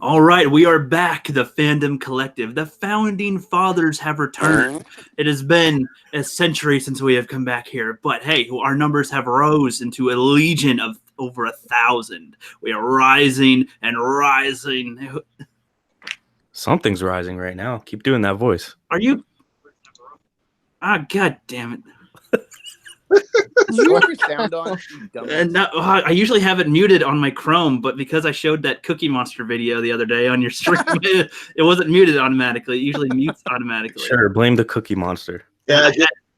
All right, we are back, the Fandom Collective. The Founding Fathers have returned. It has been a century since we have come back here, but hey, our numbers have rose into a legion of over 1,000. We are rising and rising. Something's rising right now. Keep doing that voice. Are you? Ah, god damn it. Did you have your sound on? No, I usually have it muted on my Chrome, but because I showed that Cookie Monster video the other day on your stream, it wasn't muted automatically. It usually mutes automatically. Sure, blame the Cookie Monster. Yeah,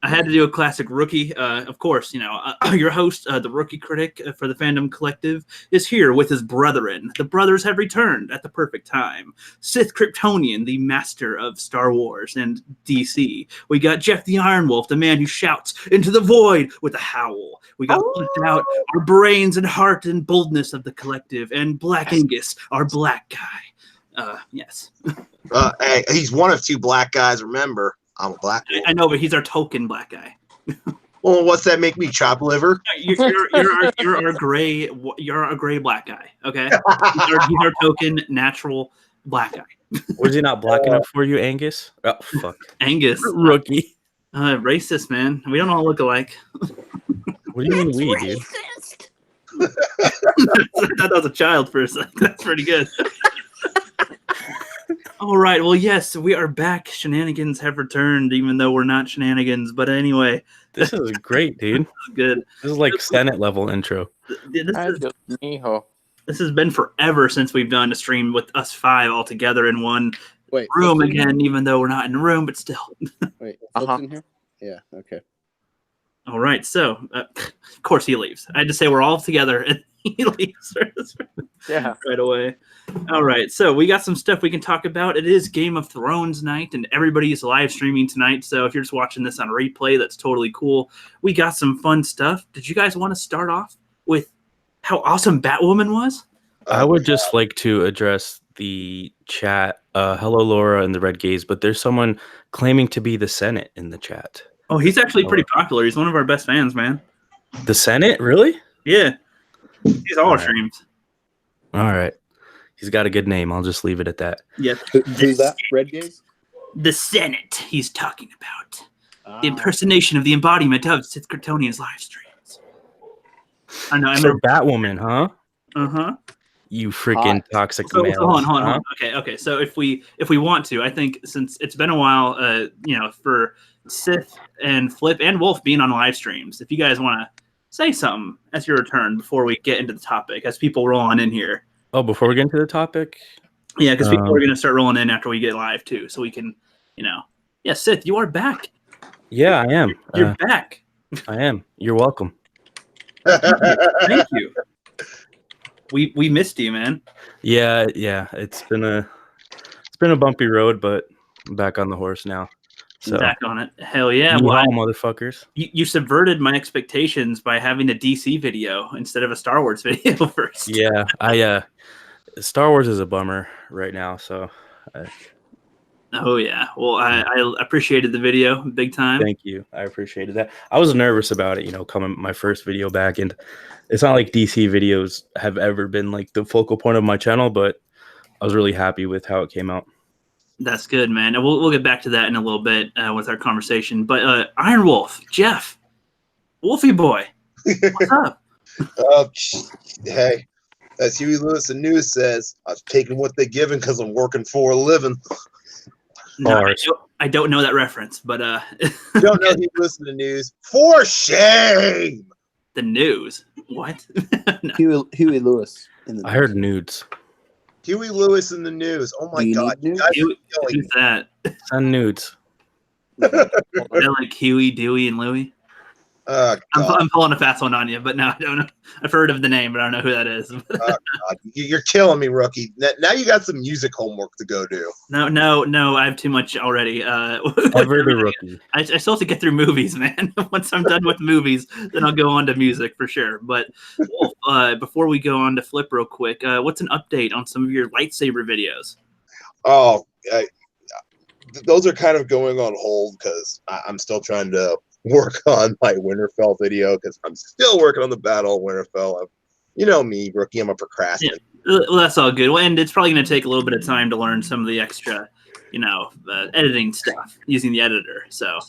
I had to do a classic rookie. Of course, your host, the Rookie Critic for the Fandom Collective, is here with his brethren. The brothers have returned at the perfect time. Sith Kryptonian, the master of Star Wars and DC. We got Geoff TheIronWolf, the man who shouts into the void with a howl. We got Flipp Doubt, our brains and heart and boldness of the collective, and Black Angus, our black guy. Yes. Hey, he's one of two black guys, remember. I'm a black guy. I know, but he's our token black guy. Well, what's that make me? Chop liver? You're a gray black guy. Okay, he's our token natural black guy. Was he not black enough for you, Angus? Oh fuck, Angus, rookie. Racist, man. We don't all look alike. What do you mean we, dude? I thought that was a child for a second. That's pretty good. All right. Well, yes, we are back. Shenanigans have returned, even though we're not shenanigans. But anyway, this is great, dude. This is good. This is like Senate level intro. This has been forever since we've done a stream with us five all together in one room again, even though we're not in the room, but still. Wait, in here? Yeah. Okay. All right. So, of course, he leaves. I had to say we're all together, and he leaves. Yeah. Right away. All right, so we got some stuff we can talk about. It is Game of Thrones night, and everybody's live streaming tonight. So if you're just watching this on replay, that's totally cool. We got some fun stuff. Did you guys want to start off with how awesome Batwoman was? I would just like to address the chat. Hello, Laura and the Red Gaze, but there's someone claiming to be the Senate in the chat. Oh, he's actually pretty popular. He's one of our best fans, man. The Senate? Really? Yeah. He's all our streams. All right. He's got a good name. I'll just leave it at that. Yeah. Who's that? Red Gaze? The Senate he's talking about. The impersonation of the embodiment of Sith Kryptonian's live streams. I know. So Batwoman, huh? Uh-huh. You freaking toxic male. Hold on. Okay. So if we want to, I think since it's been a while, for Sith and Flipp and Wolf being on live streams, if you guys want to say something as your return before we get into the topic, as people roll on in here. Oh, before we get into the topic? Yeah, because people are going to start rolling in after we get live, too. So we can, Yeah, Sith, you are back. Yeah, I am. You're back. I am. You're welcome. Thank you. We missed you, man. Yeah. It's been a bumpy road, but I'm back on the horse now. So back on it. Hell yeah. Well, motherfuckers. You subverted my expectations by having a DC video instead of a Star Wars video first. Yeah, Star Wars is a bummer right now, so. Oh, yeah. Well, I appreciated the video big time. Thank you. I appreciated that. I was nervous about it, coming my first video back, and it's not like DC videos have ever been like the focal point of my channel, but I was really happy with how it came out. That's good, man. And we'll get back to that in a little bit with our conversation. But Iron Wolf, Geoff, Wolfie boy, what's up? Hey, as Huey Lewis and News says, I'm taking what they're giving because I'm working for a living. No, I don't know that reference, but you don't know he listen to News? For shame! The News? What? No. Huey Lewis in the News. I heard nudes. Huey Lewis in the News. Oh my God! Who's that? Send nudes. Is that like Huey, Dewey, and Louie? I'm pulling a fast one on you, but no, I don't know. I've heard of the name, but I don't know who that is. You're killing me, rookie. Now you got some music homework to go do. No, I have too much already. Ever the rookie. I still have to get through movies, man. Once I'm done with movies, then I'll go on to music for sure. But Wolf, before we go on to Flipp real quick, what's an update on some of your lightsaber videos? Oh, those are kind of going on hold because I'm still trying to work on my Winterfell video because I'm still working on the Battle of Winterfell. You know me, Rookie. I'm a procrastinator. Well, that's all good. Well, and it's probably going to take a little bit of time to learn some of the extra, editing stuff using the editor. So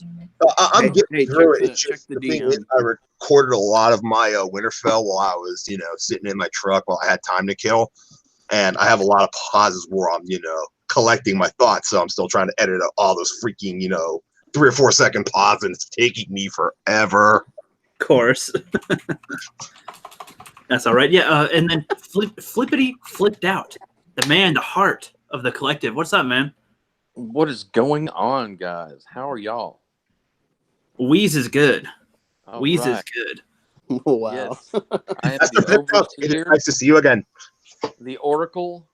I'm getting through it. Check the thing DM. is, I recorded a lot of my Winterfell while I was, sitting in my truck while I had time to kill, and I have a lot of pauses where I'm, collecting my thoughts. So I'm still trying to edit out all those freaking, 3 or 4 second pauses, and it's taking me forever. of course. That's all right. Yeah, and then Flipp Doubt, the man, the heart of the collective. What's up, man? What is going on, guys? How are y'all? Wheeze is good. All Wheeze is right. good. Wow. Yes. I am That's the the It is overseer, nice to see you again. the oracle,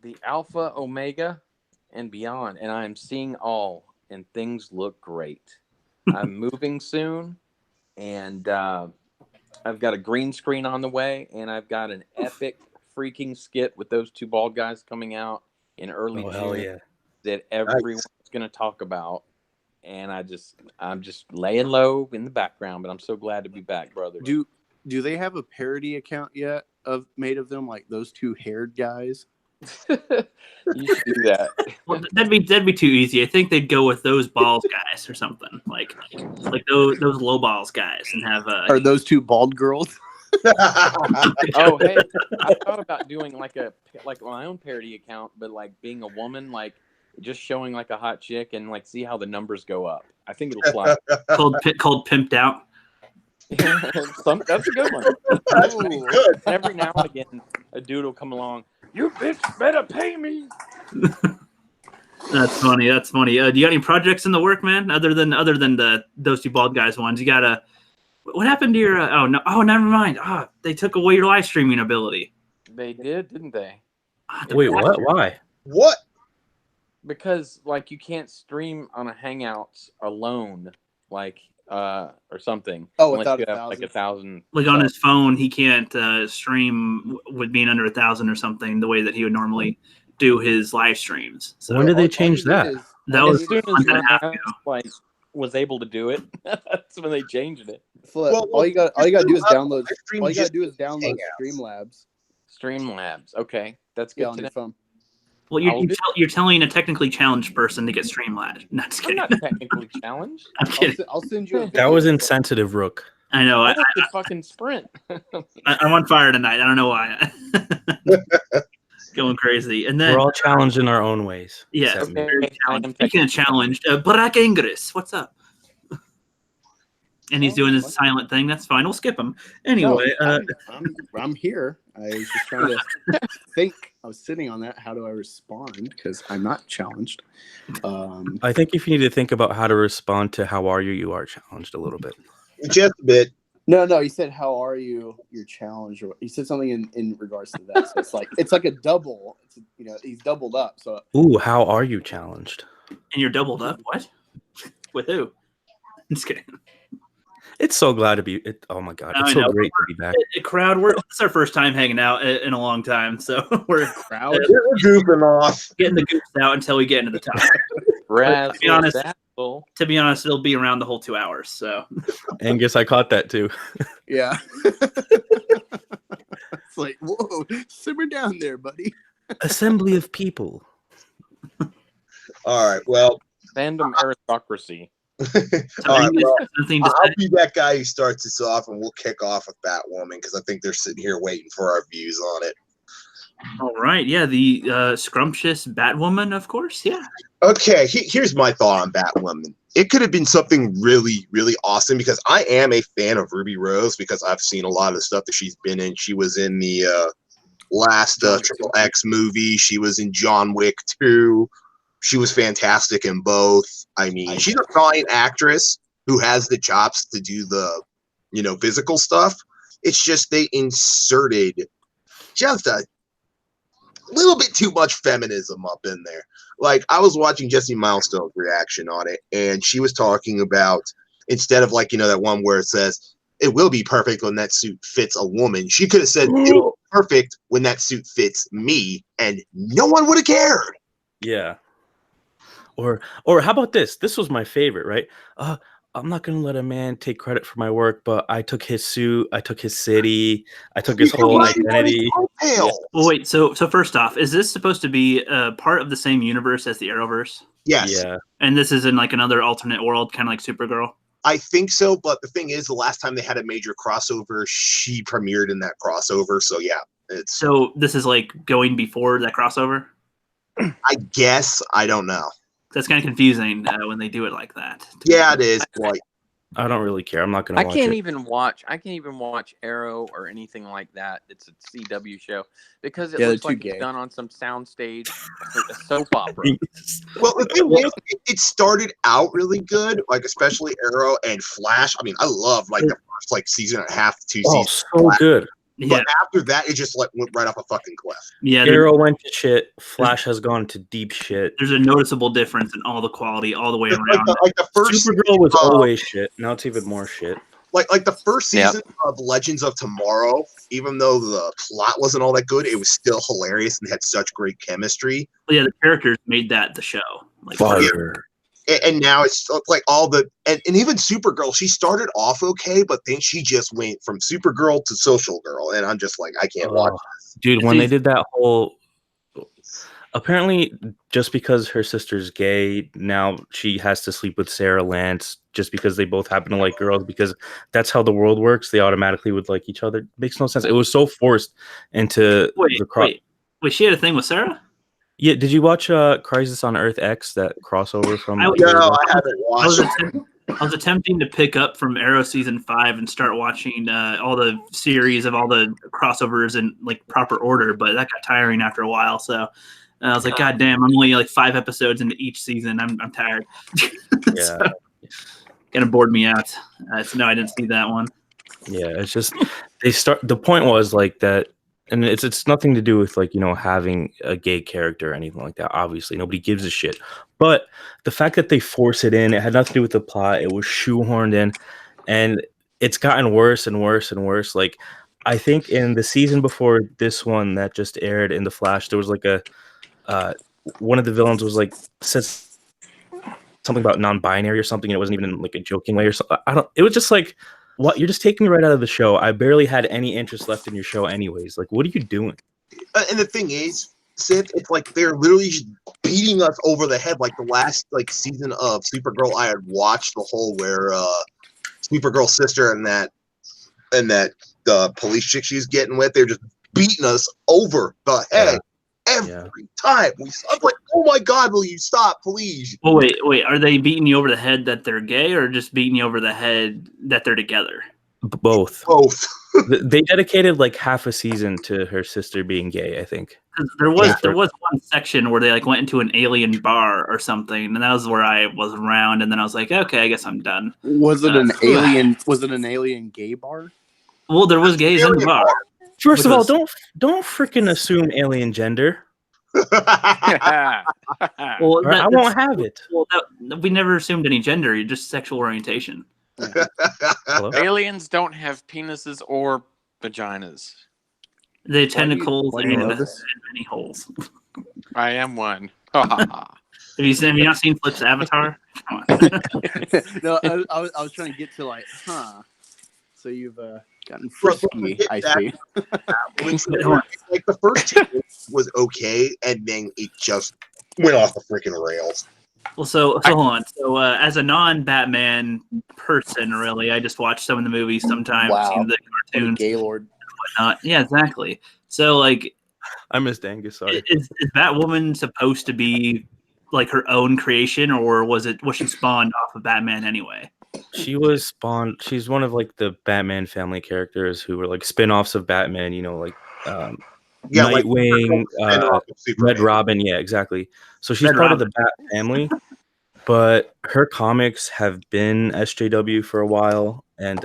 the alpha, omega, and beyond. And I am seeing all, and things look great. I'm moving soon, and I've got a green screen on the way, and I've got an epic freaking skit with those two bald guys coming out in early June that everyone's going to talk about. And I'm just laying low in the background, but I'm so glad to be back, brother. Do they have a parody account yet made of them, like those two haired guys? You should do that. Well, that'd be too easy. I think they'd go with those balls guys or something like those low balls guys and have Are those two bald girls? Oh, hey, I thought about doing like my own parody account, but like being a woman, like just showing like a hot chick and like see how the numbers go up. I think it'll fly. called Pimped Out. That's a good one. That's pretty good. Every now and again, a dude will come along. You bitch better pay me. That's funny. That's funny. Do you got any projects in the work, man? Other than those two bald guys ones, you got what happened to your? Never mind. They took away your live streaming ability. They did, didn't they? Wait, what? Why? What? Because like you can't stream on a Hangouts alone, like or something. Oh, unless without you a have like 1,000. 1,000. Like on his phone, he can't stream with being under 1,000 or something the way that he would normally do his live streams. So When did they change that? that was As soon a month as and a half my ago. like was able to do it, that's when they changed it. Flipp, Well, all you got to do is download. I stream All you got to just do is download Hangouts. Streamlabs. Streamlabs. Okay, that's good On to your know. phone. Well, you're telling a technically challenged person to get Streamlabs. No, just I'm kidding. not technically challenged. I'm kidding. I'll send you. A That was video. insensitive, Rook. I know. I could fucking sprint. I'm on fire tonight. I don't know why. Going crazy. And then We're all challenged in our own ways. yeah, Except me. very I am challenged. Speaking of challenged, Barack Angus, what's up? And he's doing his silent thing. That's fine. We'll skip him. Anyway, No, I'm here. I was just trying to think. I was sitting on that. How do I respond? Because I'm not challenged. I think if you need to think about how to respond to how are you, you are challenged a little bit. Just a bit. No. He said, "How are you? You're challenged." Or he said something in regards to that. So it's like a double. He's doubled up. So Ooh, how are you challenged? and you're doubled up. What? With who? I'm just kidding. It's so glad to be. Oh my god, it's I so know. great to be back. Crowd, it's our first time hanging out in a long time, so we're crowd. We're goofing off. getting the goofs out until we get into the topic. Razzle, To be honest- dazzle. To be honest, it'll be around the whole 2 hours. So Angus, I caught that too. Yeah. It's like, whoa, simmer down there, buddy. Assembly of people. All right. Well, Fandom aristocracy. all right. Well, nothing to I'll say. be that guy who starts this off, and we'll kick off with Batwoman because I think they're sitting here waiting for our views on it. All right, yeah, the scrumptious Batwoman, of course, yeah. Okay, here's my thought on Batwoman. It could have been something really, really awesome because I am a fan of Ruby Rose because I've seen a lot of the stuff that she's been in. She was in the last Triple X movie. She was in John Wick 2. She was fantastic in both. I mean, she's a fine actress who has the chops to do the, physical stuff. It's just they inserted just a little bit too much feminism up in there. Like, I was watching Jesse Milestone's reaction on it, and she was talking about, instead of that one where it says, it will be perfect when that suit fits a woman, she could have said, it will be perfect when that suit fits me, and no one would have cared. Yeah. Or how about this? This was my favorite, right? I'm not gonna let a man take credit for my work, but I took his suit, I took his city, I took his whole identity. Well, wait. So first off, is this supposed to be part of the same universe as the Arrowverse? Yes. Yeah. And this is in like another alternate world, kind of like Supergirl. I think so, but the thing is, the last time they had a major crossover, she premiered in that crossover. So yeah, it's. So this is like going before that crossover. I guess I don't know. That's kind of confusing when they do it like that. Yeah, it is. Like, I don't really care. I'm not gonna. I watch can't it. even watch Arrow or anything like that. It's a CW show because it Yeah, looks they're too like gay. it's done on some soundstage, a soap opera. well, the thing is, it started out really good, like especially Arrow and Flash. I mean, I love like the first like season and a half, 2 Oh, seasons. so good. Yeah, But after that, it just like went right off a fucking cliff. yeah. Arrow went to shit. Flash has gone to deep shit. There's a noticeable difference in all the quality all the way Like around. the first Supergirl was always shit. Now it's even more shit. like the first season of Legends of Tomorrow, even though the plot wasn't all that good, it was still hilarious and had such great chemistry. Yeah, the characters made that the show. Like, Fire. And now it's like all the and even Supergirl, she started off okay, but then she just went from Supergirl to Social Girl, and I'm just like, I can't watch this. Dude, when they did that whole apparently just because her sister's gay, now she has to sleep with Sarah Lance just because they both happen to like girls, because that's how the world works. They automatically would like each other. Makes no sense. It was so forced into wait, she had a thing with Sarah? Yeah, did you watch Crisis on Earth X, that crossover from? No, I haven't watched. I was attempting to pick up from Arrow season 5 and start watching all the series of all the crossovers in like proper order, but that got tiring after a while. So I was like, God damn, I'm only like 5 episodes into each season. I'm tired. Yeah, So, kind of bored me out. So no, I didn't see that one. Yeah, it's just the point was like that. And it's nothing to do with like, you know, having a gay character or anything like that. Obviously, nobody gives a shit. But the fact that they force it in, it had nothing to do with the plot. It was shoehorned in, and it's gotten worse and worse and worse. Like, I think in the season before this one that just aired in The Flash, there was like a one of the villains was like said something about non-binary or something, and it wasn't even in like a joking way or something. It was just like, what? You're just taking me right out of the show. I barely had any interest left in your show anyways. Like, what are you doing? And the thing is, Sith, it's like they're literally just beating us over the head. Like the last like season of Supergirl, I had watched the whole where Supergirl's sister and that the police chick she's getting with, they're just beating us over the head every time. I'm like, oh my God, will you stop, please? Well, wait. Are they beating you over the head that they're gay, or just beating you over the head that they're together? Both. They dedicated like half a season to her sister being gay, I think. There was one section where they like went into an alien bar or something, and that was where I was around, and then I was like, okay, I guess I'm done. Was it an alien? Was it an alien gay bar? Well, there was gays in the bar. First of all, don't freaking assume alien gender. Well, I won't have it. Well, we never assumed any gender, just sexual orientation. Aliens don't have penises or vaginas. They have tentacles why do you and know this? many holes. I am one. Have you not seen Flipp's Avatar? Come on. No, I was trying to get to like, so you've gotten frisky, I see. Like the first two was okay, and then it just went off the freaking rails. Well, so hold on. So as a non-Batman person, really, I just watch some of the movies sometimes, seen the cartoons, Gaylord, and whatnot. Yeah, exactly. So like, I missed Angus. Sorry. Is Batwoman supposed to be like her own creation, or was she spawned off of Batman anyway? She was spawned. She's one of like the Batman family characters who were like spin-offs of Batman. You know, like Nightwing, Red Robin. Yeah, exactly. So she's part of the Bat family, but her comics have been SJW for a while, and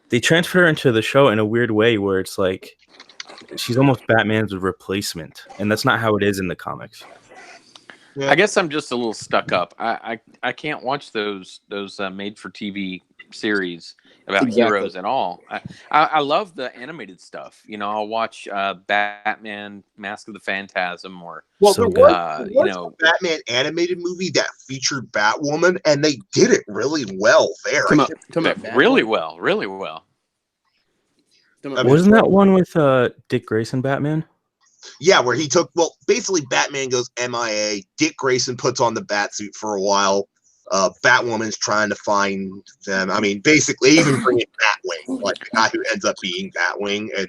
they transfer her into the show in a weird way where it's like she's almost Batman's replacement, and that's not how it is in the comics. I guess I'm just a little stuck up. I can't watch those made for TV series about heroes at all. I love the animated stuff. You know, I'll watch Batman Mask of the Phantasm or So good. a Batman animated movie that featured Batwoman, and they did it really well there. Really well. Wasn't that one with Dick Grayson Batman? Yeah, where he took, basically Batman goes MIA. Dick Grayson puts on the Batsuit for a while. Batwoman's trying to find them. I mean, basically, even bringing Batwing, like the guy who ends up being Batwing, and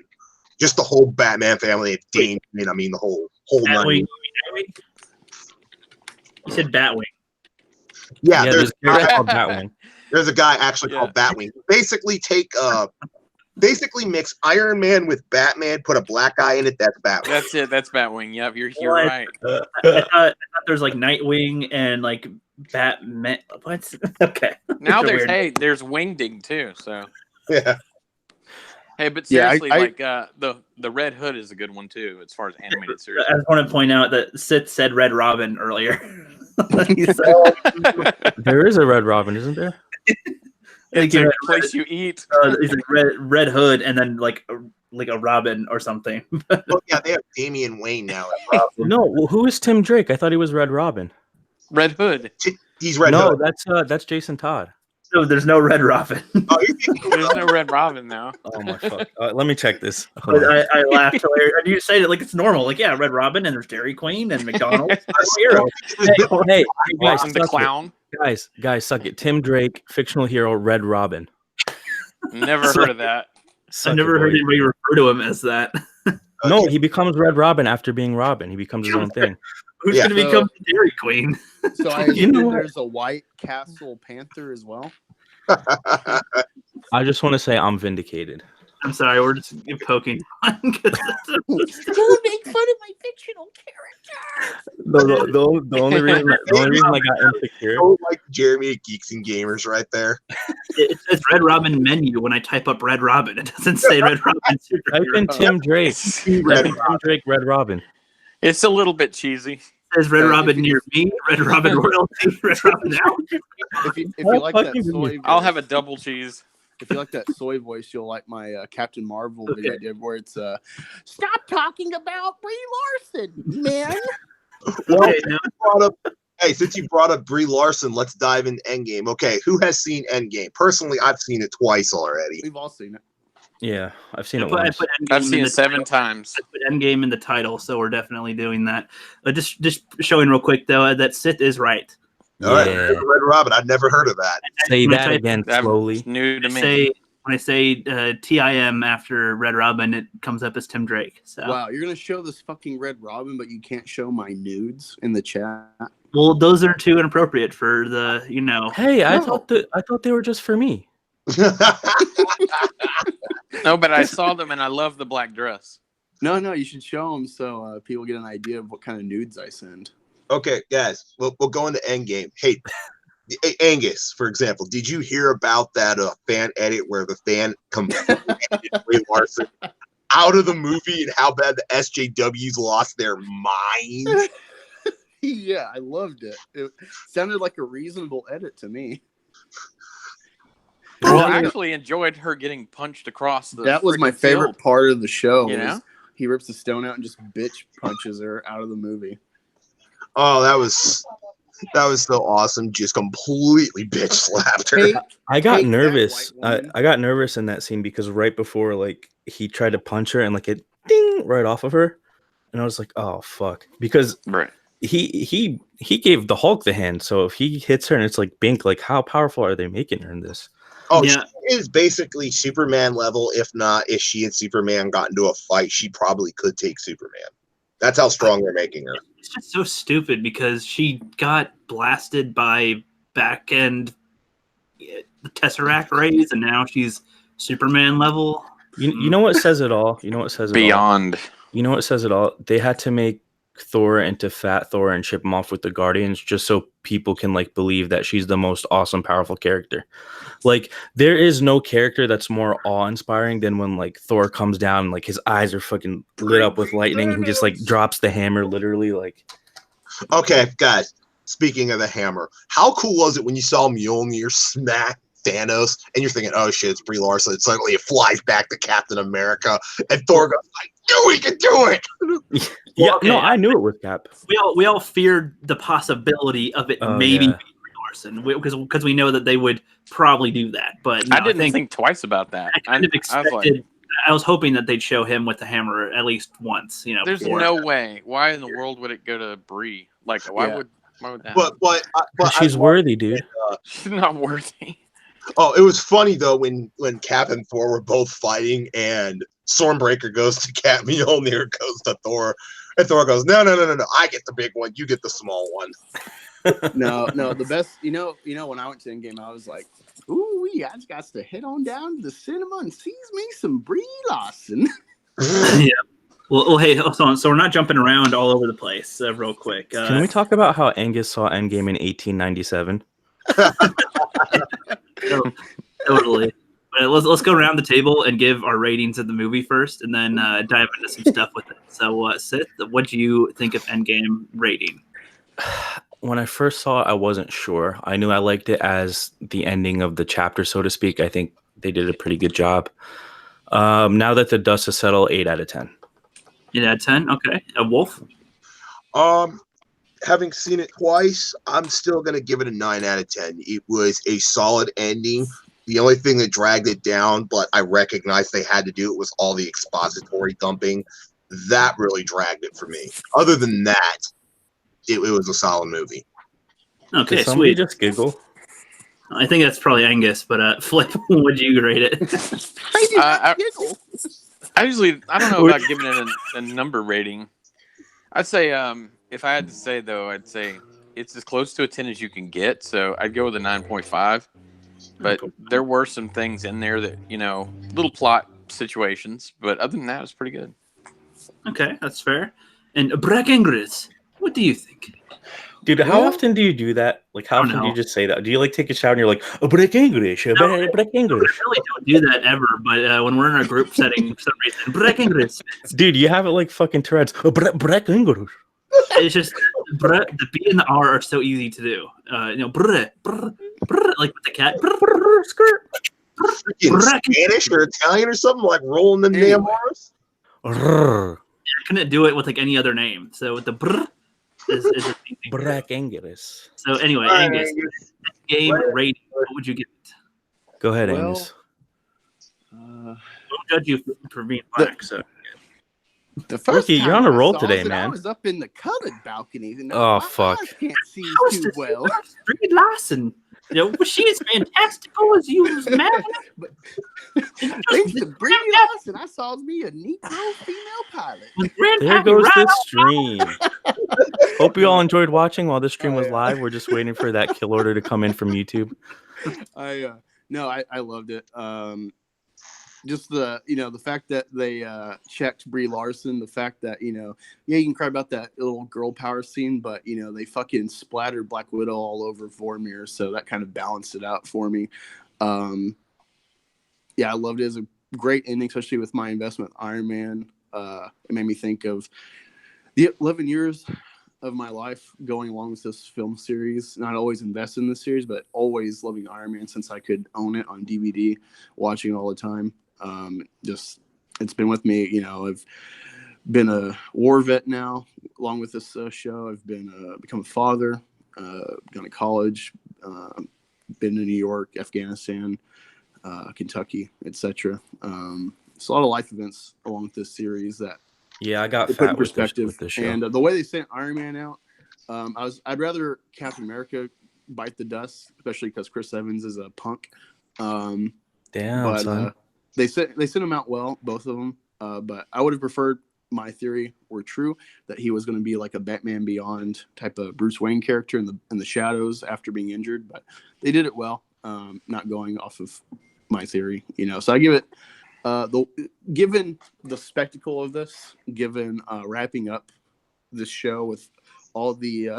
just the whole Batman family of Damien. I mean, the whole Batwing. You said Batwing. Yeah, there's a guy called Batwing. There's a guy actually called Batwing. Basically mix Iron Man with Batman, put a black guy in it. That's Batwing. That's it. That's Batwing. Yep, you're right. I thought there's like Nightwing and like Batman. What? Okay. Now there's Wingding too. So yeah. Hey, but seriously, the Red Hood is a good one too, as far as animated series. I just want to point out that Sith said Red Robin earlier. There is a Red Robin, isn't there? It's a place you eat. He's like Red Hood, and then like a Robin or something. Yeah, they have Damian Wayne now. No, who is Tim Drake? I thought he was Red Robin. Red Hood. He's Red Hood. No, that's Jason Todd. No, there's no Red Robin. There's no Red Robin now. Oh my fuck! Let me check this. I laughed hilarious. And you say it like it's normal. Like, yeah, Red Robin, and there's Dairy Queen and McDonald's. Hey, guys, I'm the clown. Guys, suck it. Tim Drake, fictional hero, Red Robin. Never heard of that. I've never heard anybody refer to him as that. No, he becomes Red Robin after being Robin. He becomes his own thing. Who's going to become the Dairy Queen? So I assume there's a White Castle Panther as well. I just want to say I'm vindicated. I'm sorry, we're just poking fun. Don't make fun of my fictional character. The only reason I got insecure. Like Jeremy at Geeks and Gamers right there. It says Red Robin menu when I type up Red Robin. It doesn't say Red Robin. Type in Tim Drake. Tim Drake, Red Robin. It's a little bit cheesy. It says Red Robin near me, Red Robin royalty, Red Robin out. If you like that soy voice, I'll have a double cheese. If you like that soy voice, you'll like my Captain Marvel video I did where it's Stop talking about Brie Larson, man. Since you brought up Brie Larson, let's dive into Endgame. Okay, who has seen Endgame? Personally, I've seen it twice already. We've all seen it. Yeah, I've seen it once. I've seen it 7 times. I put Endgame in the title, so we're definitely doing that. Just showing real quick, though, that Sith is right. All right, Red Robin. I've never heard of that. Say that again slowly. New to me. When I say TIM after Red Robin, it comes up as Tim Drake. So. Wow, you're going to show this fucking Red Robin, but you can't show my nudes in the chat? Well, those are too inappropriate for the, Hey, I thought they were just for me. No, but I saw them and I love the black dress. No, you should show them so people get an idea of what kind of nudes I send. Okay, guys, we'll go into Endgame. Hey, Angus, for example, did you hear about that fan edit where the fan completely Brie Larson out of the movie and how bad the SJWs lost their minds? Yeah, I loved it. It sounded like a reasonable edit to me. Well, I actually enjoyed her getting punched across the. That was my favorite part of the show. You know? He rips the stone out and just bitch punches her out of the movie. Oh, that was so awesome. Just completely bitch slapped her. I got nervous. I got nervous in that scene because right before, like, he tried to punch her and like it ding right off of her, and I was like, oh fuck, because he gave the Hulk the hand. So if he hits her and it's like bink, like how powerful are they making her in this? Oh, yeah. She is basically Superman level. If not, if she and Superman got into a fight, she probably could take Superman. That's how strong they're making her. It's just so stupid because she got blasted by back end the Tesseract rays, and now she's Superman level. You know what says it all? You know what says it Beyond. all? You know what says it all? They had to make Thor into Fat Thor and ship him off with the Guardians just so people can like believe that she's the most awesome, powerful character. Like there is no character that's more awe-inspiring than when like Thor comes down and like his eyes are fucking lit up with lightning and he just like drops the hammer literally like Okay, guys. Speaking of the hammer, how cool was it when you saw Mjolnir smack Thanos, and you're thinking, "Oh shit, it's Brie Larson." And suddenly it flies back to Captain America, and Thor goes, "I knew he could do it." Yeah, okay, no, I knew it was Cap. We all feared the possibility of it maybe yeah. being Brie Larson because we know that they would probably do that. But no, I didn't think think twice about that. I kind of I was expected. like, I was hoping that they'd show him with the hammer at least once. You know, there's before. no way. Why in the world would it go to Brie? Like, why Yeah. would that? But She's worthy, dude. She's not worthy. Oh, it was funny though when Cap and Thor were both fighting, and Stormbreaker goes to Cap, Mjolnir goes to Thor, and Thor goes, "No, I get the big one, you get the small one." No, the best. You know, when I went to Endgame, I was like, "Ooh, I just got to head on down to the cinema and seize me some Brie Larson." Yeah. Well, hey, so we're not jumping around all over the place real quick. Can we talk about how Angus saw Endgame in 1897? Totally. But let's go around the table and give our ratings of the movie first, and then dive into some stuff with it. So, Sith, what do you think of Endgame rating? When I first saw it, I wasn't sure. I knew I liked it as the ending of the chapter, so to speak. I think they did a pretty good job. Now that the dust has settled, 8 out of 10. 8 out of 10. Okay, a Wolf. Having seen it twice, I'm still gonna give it a 9 out of 10. It was a solid ending. The only thing that dragged it down, but I recognized they had to do it, was all the expository dumping. That really dragged it for me. Other than that, it was a solid movie. Okay, Did somebody sweet. just giggle? I think that's probably Angus, but Flipp, would you rate it? I did not giggle. I don't know about giving it a number rating. I'd say, if I had to say though, I'd say it's as close to a 10 as you can get. So I'd go with a 9.5. But there were some things in there that, little plot situations. But other than that, it was pretty good. Okay, that's fair. And Ingris, what do you think? Dude, how often do you do that? Like, how often do you just say that? Do you like take a shower and you're like, break English, break English? I really don't do that ever, but when we're in a group setting, for some reason, break Ingris. Dude, you have it like fucking Tourette's. Break English. It's just the B and the R are so easy to do. Like with the cat. Skirt. Freaking Spanish or Italian or something, like rolling them damn R's. I couldn't do it with like any other name. So with the brr is Break English. So anyway, Angus, game rating, what would you give it? Go ahead, Angus. We'll judge you for being black. So the first Rookie, time you're on a I roll saw today, it, I man. was up in the colored balcony. And Oh, my fuck. eyes can't see how is too this well. Brie Larson? She is fantastical as you, man. Thanks to Brie Larson, I saw me a Negro female pilot. There goes the stream. Hope you all enjoyed watching while the stream was live. We're just waiting for that kill order to come in from YouTube. I loved it. Just the fact that they checked Brie Larson, the fact that you can cry about that little girl power scene, but they fucking splattered Black Widow all over Vormir, so that kind of balanced it out for me. I loved it. It was a great ending, especially with my investment with Iron Man. It made me think of the 11 years of my life going along with this film series. Not always invested in this series, but always loving Iron Man since I could own it on DVD, watching it all the time. It's been with me. I've been a war vet now, along with this show. I've become a father, gone to college, been to New York, Afghanistan, Kentucky, etc. It's a lot of life events along with this series that I got put in fat with perspective. this show. And the way they sent Iron Man out, I'd rather Captain America bite the dust, especially because Chris Evans is a punk. Damn, but son. they sent him out well, both of them. But I would have preferred, my theory were true, that he was going to be like a Batman Beyond type of Bruce Wayne character in the shadows after being injured. But they did it well, not going off of my theory. So I give it. Given the spectacle of this, given wrapping up this show with all the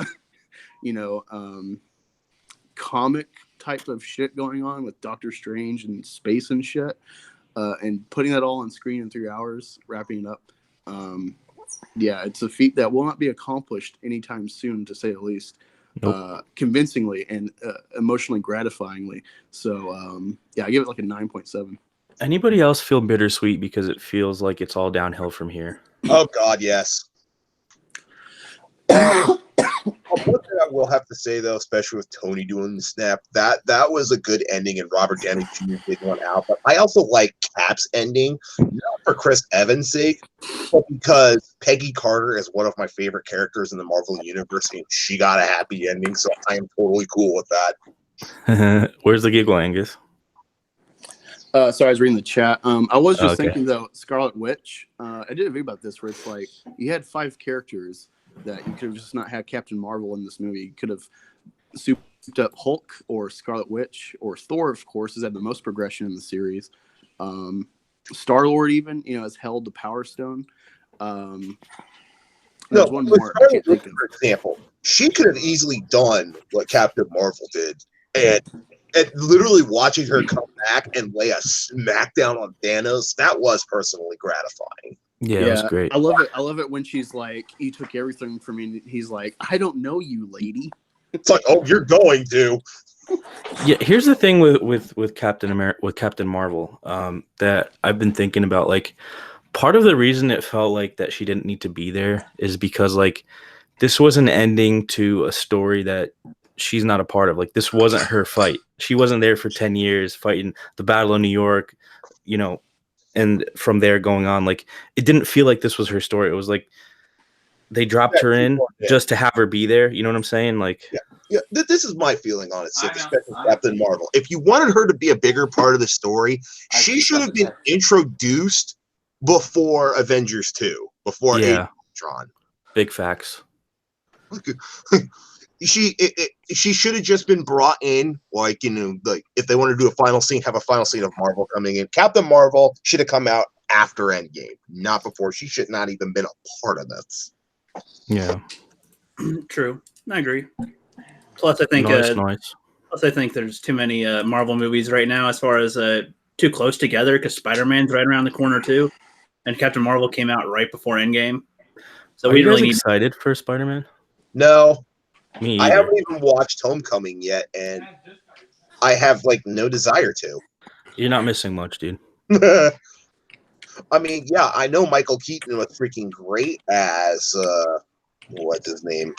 comic type of shit going on with Doctor Strange and space and shit, and putting that all on screen in 3 hours, wrapping it up, Yeah, it's a feat that will not be accomplished anytime soon, to say the least. Nope. Convincingly and emotionally gratifyingly. So, yeah, I give it like a 9.7. Anybody else feel bittersweet because it feels like it's all downhill from here? Oh God, yes. One thing I will have to say though, especially with Tony doing the snap, that was a good ending, and Robert Downey Jr. did one out. But I also like Cap's ending, not for Chris Evans' sake, but because Peggy Carter is one of my favorite characters in the Marvel universe, and she got a happy ending, so I am totally cool with that. Where's the giggle, Angus? Sorry, I was reading the chat. I was just Okay. thinking though, Scarlet Witch. I did a video about this where it's like you had 5 characters that you could have just not had Captain Marvel in this movie. You could have souped up Hulk or Scarlet Witch or Thor, of course, has had the most progression in the series. Star-Lord even, has held the Power Stone. There's one more I can't think of. For example, she could have easily done what Captain Marvel did, and literally watching her come back and lay a smackdown on Thanos, that was personally gratifying. Yeah, it was great. I love it. I love it when she's like, "You took everything from me." And he's like, "I don't know you, lady." It's like, oh, you're going to. Yeah, here's the thing with Captain Marvel that I've been thinking about. Like, part of the reason it felt like that she didn't need to be there is because like this was an ending to a story that she's not a part of. Like, this wasn't her fight. She wasn't there for 10 years fighting the Battle of New York, and from there going on. Like, it didn't feel like this was her story. It was like they dropped her in just to have her be there. You know what I'm saying? Like, yeah. This is my feeling on it, Sith, especially Captain Marvel. If you wanted her to be a bigger part of the story, she should have been introduced before Avengers 2, before Ultron. Big facts. She should have just been brought in, like, like if they want to do a final scene, have a final scene of Marvel coming in. Captain Marvel should have come out after Endgame, not before. She should not even been a part of this. Yeah, true. I agree. Plus, I think Plus, I think there's too many Marvel movies right now as far as too close together because Spider-Man's right around the corner too, and Captain Marvel came out right before Endgame. So are we you really guys excited for Spider-Man? No. Me I either. haven't even watched Homecoming yet, and I have like no desire to. You're not missing much, dude. I mean, yeah, I know Michael Keaton was freaking great as what's his name?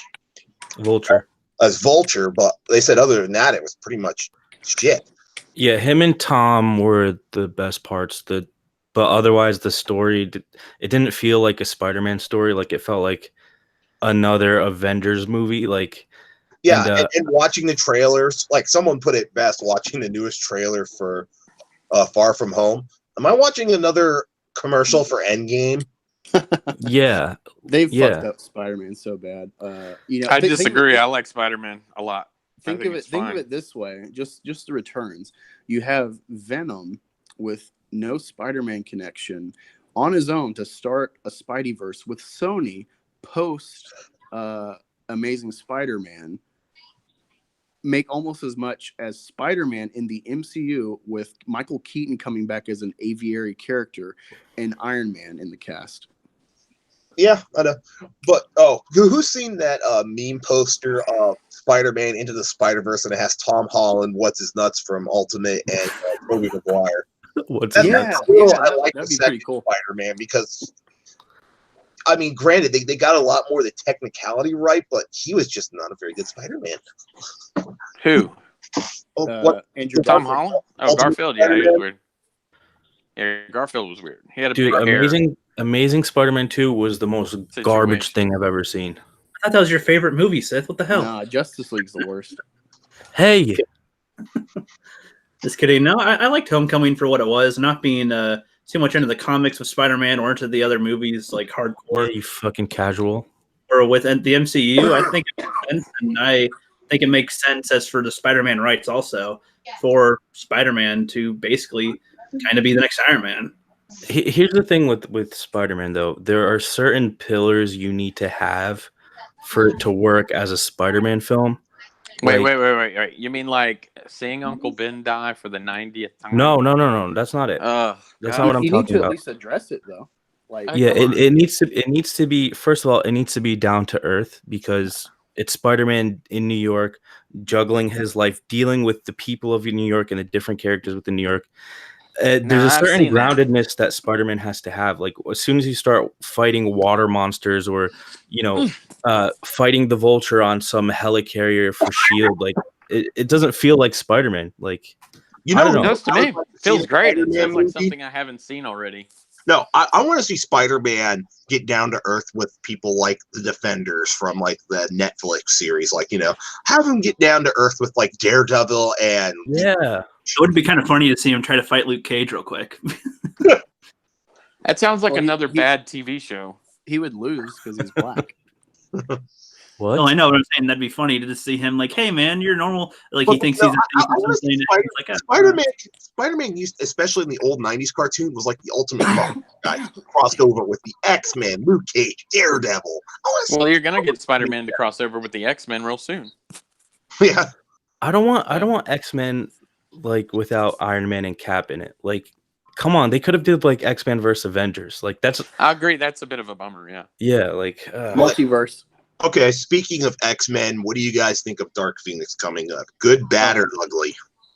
Vulture. As Vulture, but they said other than that, it was pretty much shit. Yeah, him and Tom were the best parts. But otherwise, the story, it didn't feel like a Spider-Man story. Like, it felt like another Avengers movie. Like, yeah, and watching the trailers, like someone put it best, watching the newest trailer for Far From Home. Am I watching another commercial for Endgame? Yeah, they've fucked up Spider-Man so bad. I disagree. I like Spider-Man a lot. Think of it this way: just the returns. You have Venom with no Spider-Man connection on his own to start a Spideyverse with Sony post Amazing Spider-Man. Make almost as much as Spider-Man in the MCU with Michael Keaton coming back as an aviary character and Iron Man in the cast. Yeah, I know. But who's seen that meme poster of Spider-Man Into the Spider-Verse and it has Tom Holland, what's his nuts from Ultimate, and Tobey Maguire? What's his nuts? I like the second cool Spider-Man because, I mean, granted, they got a lot more of the technicality right, but he was just not a very good Spider-Man. Who? Andrew Tom Holland? Oh, Garfield? Yeah, he was weird. Yeah, Garfield was weird. He had a big hair. Amazing Spider-Man 2 was the most garbage thing I've ever seen. I thought that was your favorite movie, Sith. What the hell? Nah, Justice League's the worst. Hey! Just kidding. No, I liked Homecoming for what it was, not being too much into the comics with Spider-Man or into the other movies like hardcore. Yeah, you fucking casual. Or with the MCU, I think it makes sense, and I think it makes sense as for the Spider-Man rights also for Spider-Man to basically kind of be the next Iron Man. Here's the thing with Spider-Man, though. There are certain pillars you need to have for it to work as a Spider-Man film. Wait. You mean like seeing Uncle Ben die for the 90th time? No. That's not it. That's not what I'm talking You need to about. at least address it, though. Like, Yeah, it needs to be, first of all, it needs to be down to earth because it's Spider-Man in New York, juggling his life, dealing with the people of New York and the different characters within New York. There's a I've certain seen that. groundedness that Spider-Man has to have. Like as soon as you start fighting water monsters or, fighting the Vulture on some helicarrier for Shield, like it doesn't feel like Spider-Man. Like You I know, don't know. It does to me. Feels great. It Spider-Man sounds like movie? something I haven't seen already. No, I want to see Spider-Man get down to earth with people like the Defenders from like the Netflix series. Like, have him get down to earth with like Daredevil and Yeah. It would be kind of funny to see him try to fight Luke Cage real quick. That sounds like Well, another bad TV show. he would lose because he's black. What? Oh, I know what I'm saying. That'd be funny to just see him like, hey man, you're normal. Like Well, he thinks no, he's I wanna see like, Spider-Man used, especially in the old '90s cartoon, was like the ultimate guy. Crossed over with the X-Men, Luke Cage, Daredevil. Well, you're gonna get Spider-Man to cross over with the X-Men real soon. Yeah. I don't want X-Men like without Iron Man and Cap in it. Like, come on, they could have did like X-Men versus Avengers. Like that's I agree. That's a bit of a bummer. Yeah. Multiverse. Okay, speaking of X-Men, what do you guys think of Dark Phoenix coming up? Good, bad, or ugly?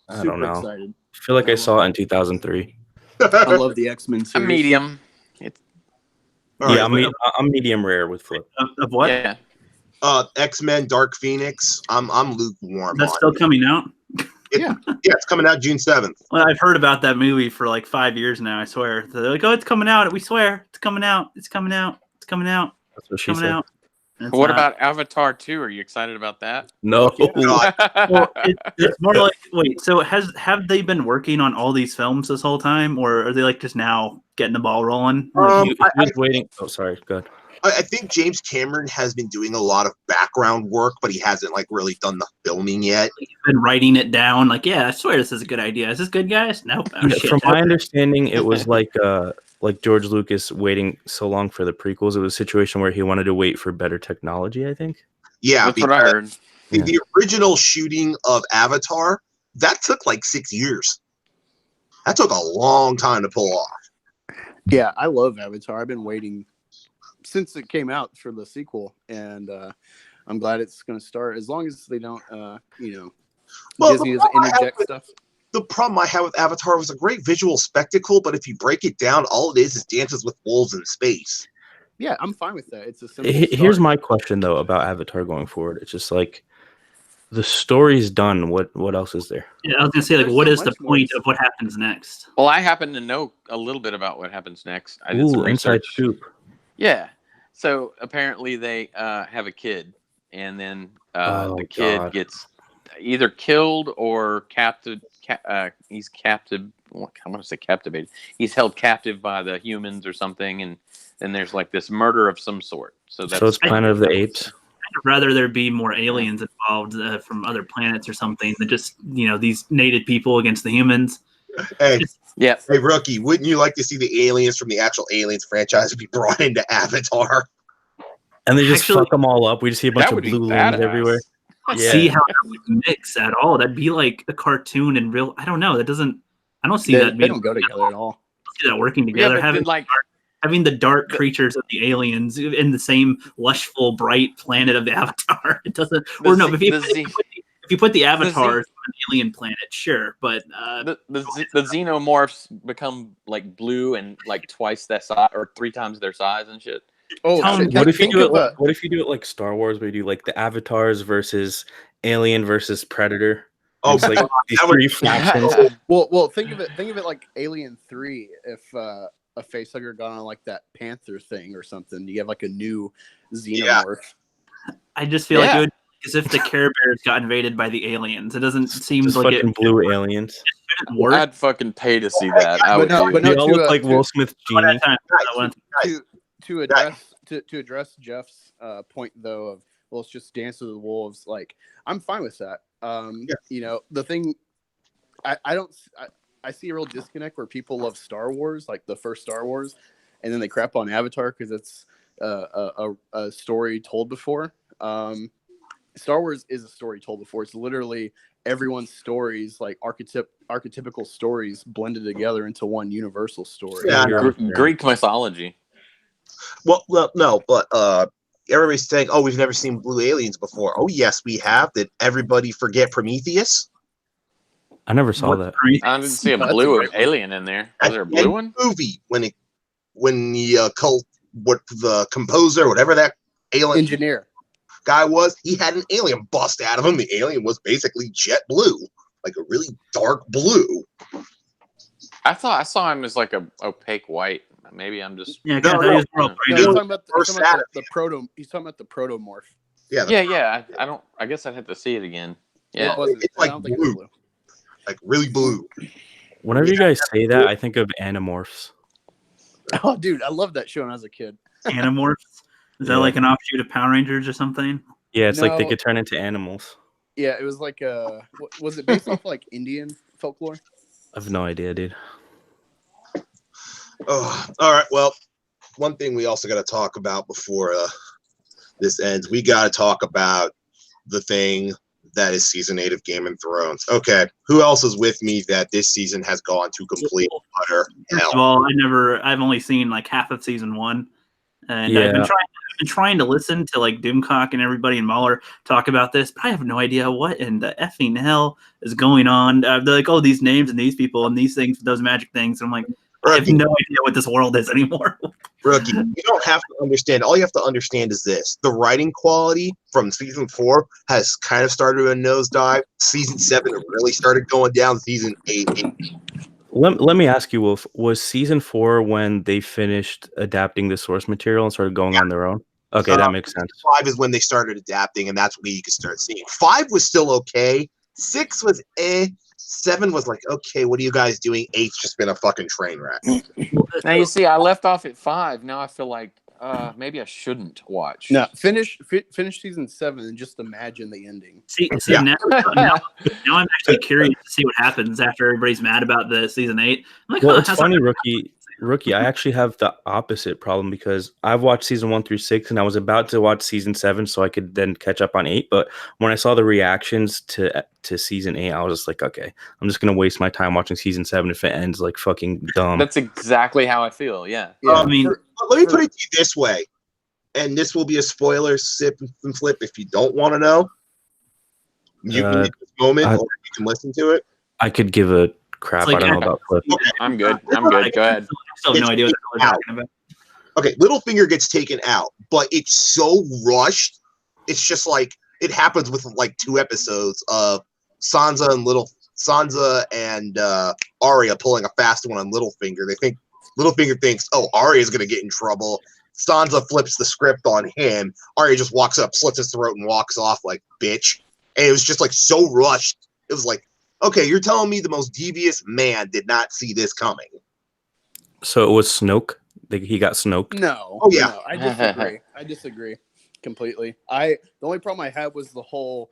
I don't know. Excited. I feel like I saw it in 2003. I love the X-Men A series. medium. All right, I'm medium rare with Flipp. of what? Yeah. X-Men, Dark Phoenix. I'm lukewarm. That's on still it. coming out. Yeah, it's coming out June 7th. Well, I've heard about that movie for like 5 years now. I swear. They're like, oh, it's coming out. We swear, it's coming out. It's coming out. It's coming out. That's what she Coming said. out. And it's What not. about Avatar 2? Are you excited about that? No. Well, it's more like wait. So have they been working on all these films this whole time, or are they like just now getting the ball rolling? He was waiting. Oh, sorry. Good. I think James Cameron has been doing a lot of background work, but he hasn't like really done the filming yet. He's been writing it down. Like, yeah, I swear this is a good idea. Is this good, guys? Nope. Oh, shit. From my understanding, it was like George Lucas waiting so long for the prequels. It was a situation where he wanted to wait for better technology, I think. Yeah, That's what I heard. The original shooting of Avatar, that took like 6 years. That took a long time to pull off. Yeah, I love Avatar. I've been waiting since it came out for the sequel, and I'm glad it's going to start. As long as they don't, Disney doesn't interject stuff. The problem I had with Avatar was a great visual spectacle, but if you break it down, all it is Dances with Wolves in space. Yeah, I'm fine with that. It's a simple Here's start. my question though about Avatar going forward. It's just like the story's done. What else is there? Yeah, I was gonna say, like, There's what so is the much more. point of what happens next? Well, I happen to know a little bit about what happens next. I did some Ooh, inside research. scoop. Yeah. So apparently they have a kid, and then the kid God. gets either killed or captive. He's captive. I'm going to say captivated. He's held captive by the humans or something, and then there's like this murder of some sort. So It's Planet of the Apes. I'd rather there be more aliens involved from other planets or something than just these native people against the humans. Hey, yeah. hey, Rookie, wouldn't you like to see the aliens from the actual Aliens franchise be brought into Avatar? And they just Actually, fuck them all up. We just see a bunch That of would be blue limbs badass. everywhere. Yeah. See how that would mix at all. That'd be like a cartoon and real. I don't know. That doesn't. I don't see They that being. don't go together at all. I don't see that working Yeah, together. but then, like, having the dark creatures of the aliens in the same lushful, bright planet of the Avatar. It doesn't. Or no, if you put the avatars on an alien planet, sure, but the xenomorphs become like blue and like twice that size or 3 times their size and shit. Oh, Tom, What if you do it? what? What if you do it like Star Wars, where you do like the avatars versus Alien versus Predator? Oh, It's like these that would- three factions. Well, think of it like Alien 3. If a facehugger got on like that Panther thing or something, you have like a new xenomorph. I just feel like it would be as if the Care Bears got invaded by the aliens. It doesn't seem Just like fucking it blue aliens. shouldn't work. I'd fucking pay to see that. I would. But They no, all look like Will Smith One at genie. a time. One at a time. To address Jeff's point though of it's just Dance with the Wolves. Like I'm fine with that. The thing I see a real disconnect where people love Star Wars, like the first Star Wars, and then they crap on Avatar because it's a story told before. Star Wars is a story told before. It's literally everyone's stories, like archetypical stories blended together into one universal story. Yeah. Greek mythology. Well, no, but everybody's saying, "Oh, we've never seen blue aliens before." Oh, yes, we have. Did everybody forget Prometheus? I never saw that. I didn't see a That's a blue great one. alien in there. Was there a At the blue end one? of the movie when the the composer, whatever that alien Engineer. guy was, he had an alien bust out of him. The alien was basically jet blue, like a really dark blue. I thought I saw him as like a opaque white. Maybe I'm just. Yeah, No, no, no, he's more No, afraid he's of- talking about First the proto. He's talking about the protomorph. Yeah, Yeah. I don't. I guess I'd have to see it again. Yeah. It wasn't. It's like I don't think blue. it was blue. like really blue. Whenever you guys say that, I think of Animorphs. Oh, dude, I loved that show when I was a kid. Animorphs. Is that Yeah. like an offshoot of Power Rangers or something? Yeah, it's like they No. could turn into animals. Yeah, it was like was it based off like Indian folklore? I have no idea, dude. Oh, all right. Well, one thing we also got to talk about before this ends, we got to talk about the thing that is season 8 of Game of Thrones. Okay, who else is with me that this season has gone to complete utter First of hell? all, I've only seen like half of season 1, and Yeah. I've been trying to listen to like Doomcock and everybody and Mahler talk about this, but I have no idea what in the effing hell is going on. They're like, oh, these names and these people and these things, those magic things. And I'm like, I have no idea what this world is anymore. Rookie, you don't have to understand. All you have to understand is this: the writing quality from season 4 has kind of started a nosedive. Season 7 it really started going down. Season 8. Let me ask you, Wolf, was season 4 when they finished adapting the source material and started going on their own? Okay, that makes sense. 5 is when they started adapting, and that's when you could start seeing. 5 was still okay. 6 was eh. 7 was like, okay, what are you guys doing? 8's just been a fucking train wreck. Now you see, I left off at 5. Now I feel like maybe I shouldn't watch. No, finish season 7 and just imagine the ending. See Yeah. now I'm actually curious to see what happens after everybody's mad about the season 8. I'm like, Well, huh, it's how's funny, that- Rookie. I actually have the opposite problem because I've watched season 1 through 6, and I was about to watch season 7 so I could then catch up on 8. But when I saw the reactions to season 8, I was just like, okay, I'm just gonna waste my time watching season 7 if it ends like fucking dumb. That's exactly how I feel. Yeah. Yeah, I mean, Let me put it to you this way, and this will be a spoiler, sip and flip if you don't want to know. You can take this moment, or you can listen to it. I could give a crap. It's like- I don't know about Flip. I'm good. I'm good. Go ahead. I still have no idea what the hell they're talking about. Okay, Littlefinger gets taken out, but it's so rushed. It's just like it happens with like 2 episodes of Sansa and Arya pulling a fast one on Littlefinger. Littlefinger thinks, oh, Arya's gonna get in trouble. Sansa flips the script on him. Arya just walks up, slits his throat, and walks off like bitch. And it was just like so rushed. It was like, okay, you're telling me the most devious man did not see this coming. So it was Snoke. He got Snoked. No. Oh, yeah. No, I disagree. I disagree completely. The only problem I had was the whole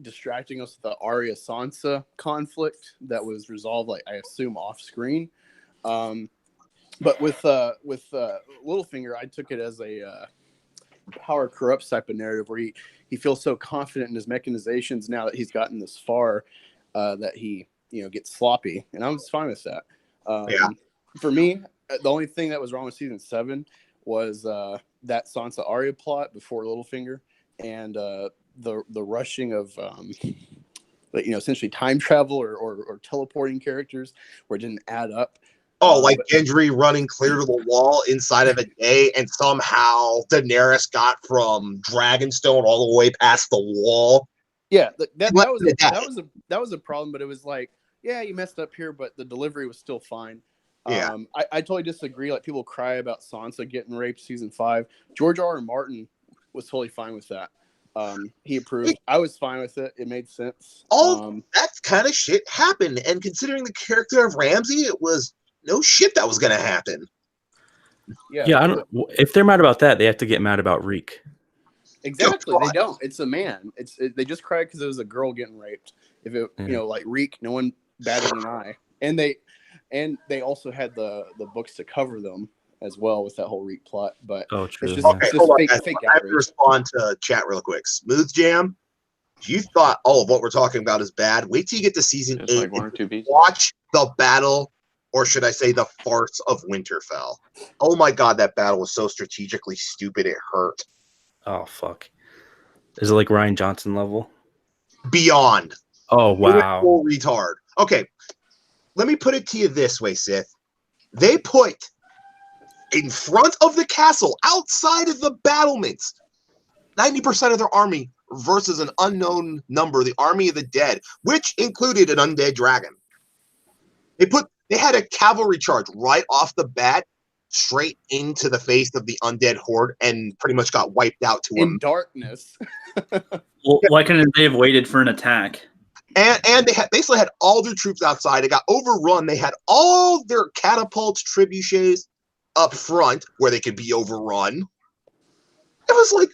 distracting us with the Arya Sansa conflict that was resolved, like I assume off screen. But with Littlefinger, I took it as a power corrupts type of narrative where he feels so confident in his mechanizations now that he's gotten this far that he gets sloppy, and I was fine with that. For me, the only thing that was wrong with season 7 was that Sansa Arya plot before Littlefinger, and the rushing of essentially time travel or teleporting characters where it didn't add up. Oh, like Gendry running clear to the wall inside of a day, and somehow Daenerys got from Dragonstone all the way past the wall. Yeah, that was a problem, but it was like, yeah, you messed up here, but the delivery was still fine. Yeah. I totally disagree. Like, people cry about Sansa getting raped season 5. George R.R. Martin was totally fine with that. He approved. I was fine with it. It made sense. That kind of shit happened, and considering the character of Ramsay, it was no shit that was going to happen. Yeah, I don't. If they're mad about that, they have to get mad about Reek. Exactly. They don't. It's a man. They just cried because it was a girl getting raped. If it, like Reek, no one batted an eye. And they also had the books to cover them as well with that whole Reek plot. But true. it's just, Okay, it's hold on, just guys. fake I have to outrage. respond to chat real quick. Smooth Jam, if you thought all of what we're talking about is bad, wait till you get to season It's 8. like 1 or 2 pieces. Watch the battle or should I say the farce of Winterfell. Oh my god, that battle was so strategically stupid it hurt. Oh fuck. Is it like Ryan Johnson level? Beyond. Oh wow. Full retard. Okay, let me put it to you this way, Sith. They put in front of the castle, outside of the battlements, 90% of their army versus an unknown number, the army of the dead, which included an undead dragon. They had a cavalry charge right off the bat, straight into the face of the undead horde, and pretty much got wiped out to In them. darkness. Well, why couldn't they have waited for an attack? And they basically had all their troops outside. They got overrun. They had all their catapults, trebuchets up front where they could be overrun. It was like,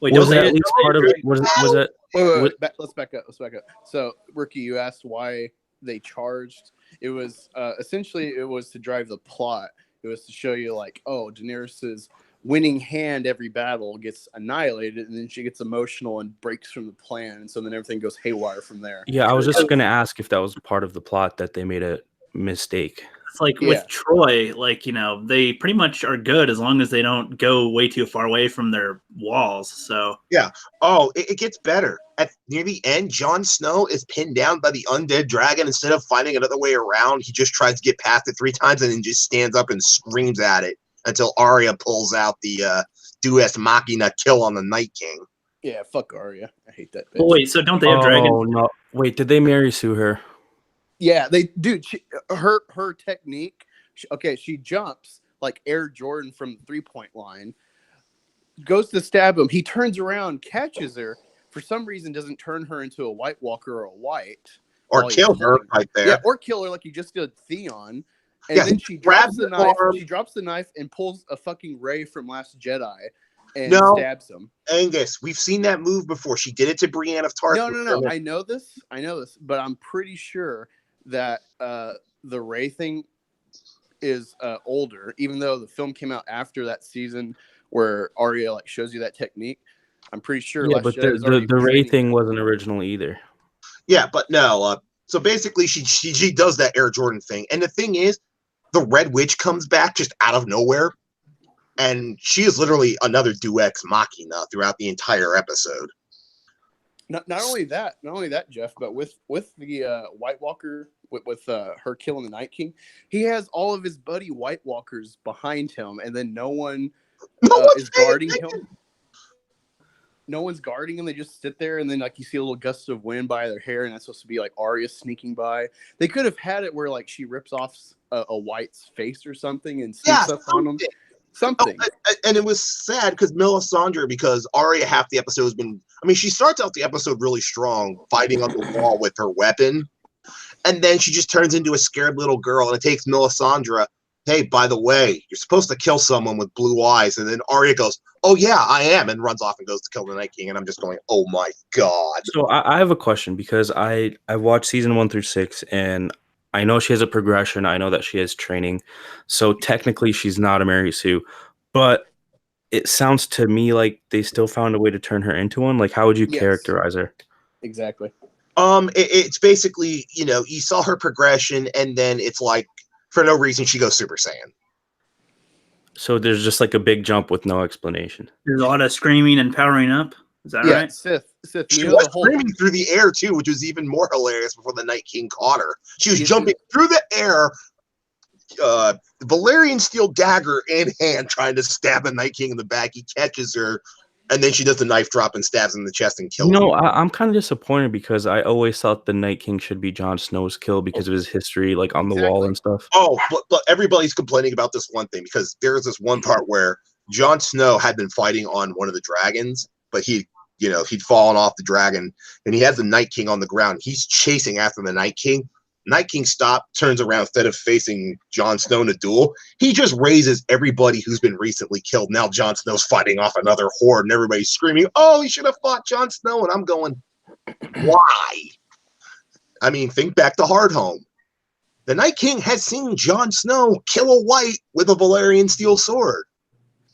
Wait, Was don't that they- at least part of it? Was it? Wait, let's back up. So, Rookie, you asked why they charged. It was essentially it was to drive the plot. It was to show you like, oh, Daenerys's winning hand every battle gets annihilated, and then she gets emotional and breaks from the plan, and so then everything goes haywire from there. Yeah, I was just gonna ask if that was part of the plot that they made a mistake. It's like with Troy, like, they pretty much are good as long as they don't go way too far away from their walls. So it gets better. Near the end, Jon Snow is pinned down by the undead dragon. Instead of finding another way around, he just tries to get past it 3 times and then just stands up and screams at it until Arya pulls out the Deus Machina kill on the Night King. Yeah, fuck Arya. I hate that bitch. But wait, so don't they have dragons? Oh no! Wait, did they Mary Sue her? Yeah, her technique. She jumps like Air Jordan from the 3-point line, goes to stab him. He turns around, catches her. For some reason, doesn't turn her into a White Walker or a White, or kill her right there. Yeah, or kill her like you just did Theon. And then she drops the knife. She drops the knife and pulls a fucking Rey from Last Jedi and stabs him. Angus, we've seen that move before. She did it to Brienne of Tarth. No. I know this, but I'm pretty sure that the Rey thing is older, even though the film came out after that season where Arya like shows you that technique. I'm pretty sure. Yeah, but the Rey thing wasn't original either. Yeah, but no. So basically, she does that Air Jordan thing, and the thing is, the Red Witch comes back just out of nowhere, and she is literally another Deus Machina throughout the entire episode. Not only that, Jeff, but with the White Walker, with her killing the Night King, he has all of his buddy White Walkers behind him, and then no one is guarding him. No one's guarding him. They just sit there, and then like you see a little gust of wind by their hair, and that's supposed to be like Arya sneaking by. They could have had it where like she rips off a White's face or something and sneaks up on him. Something. And it was sad because Melisandre, because Arya half the episode has been. I mean, she starts out the episode really strong, fighting on the wall with her weapon, and then she just turns into a scared little girl, and it takes Melisandre. Hey, by the way, you're supposed to kill someone with blue eyes. And then Arya goes, oh, yeah, I am, and runs off and goes to kill the Night King. And I'm just going, oh, my God. So I have a question because I watched season 1 through 6, and I know she has a progression. I know that she has training. So technically, she's not a Mary Sue. But it sounds to me like they still found a way to turn her into one. Like, how would you characterize her? Exactly. It's basically, you saw her progression, and then it's like, for no reason, she goes Super Saiyan. So there's just like a big jump with no explanation. There's a lot of screaming and powering up. Is that right? Sith. She was screaming through the air, too, which was even more hilarious before the Night King caught her. She was jumping through the air, Valyrian steel dagger in hand, trying to stab the Night King in the back. He catches her, and then she does the knife drop and stabs him in the chest and kills him. I'm kind of disappointed because I always thought the Night King should be Jon Snow's kill because of his history, like on the wall and stuff. Oh, but everybody's complaining about this one thing because there's this one part where Jon Snow had been fighting on one of the dragons, but he'd fallen off the dragon, and he has the Night King on the ground. He's chasing after the Night King. Night King stops, turns around, instead of facing Jon Snow in a duel, he just raises everybody who's been recently killed. Now Jon Snow's fighting off another horde, and everybody's screaming, oh, he should have fought Jon Snow, and I'm going, why? I mean, think back to Hardhome. The Night King has seen Jon Snow kill a White with a Valyrian steel sword.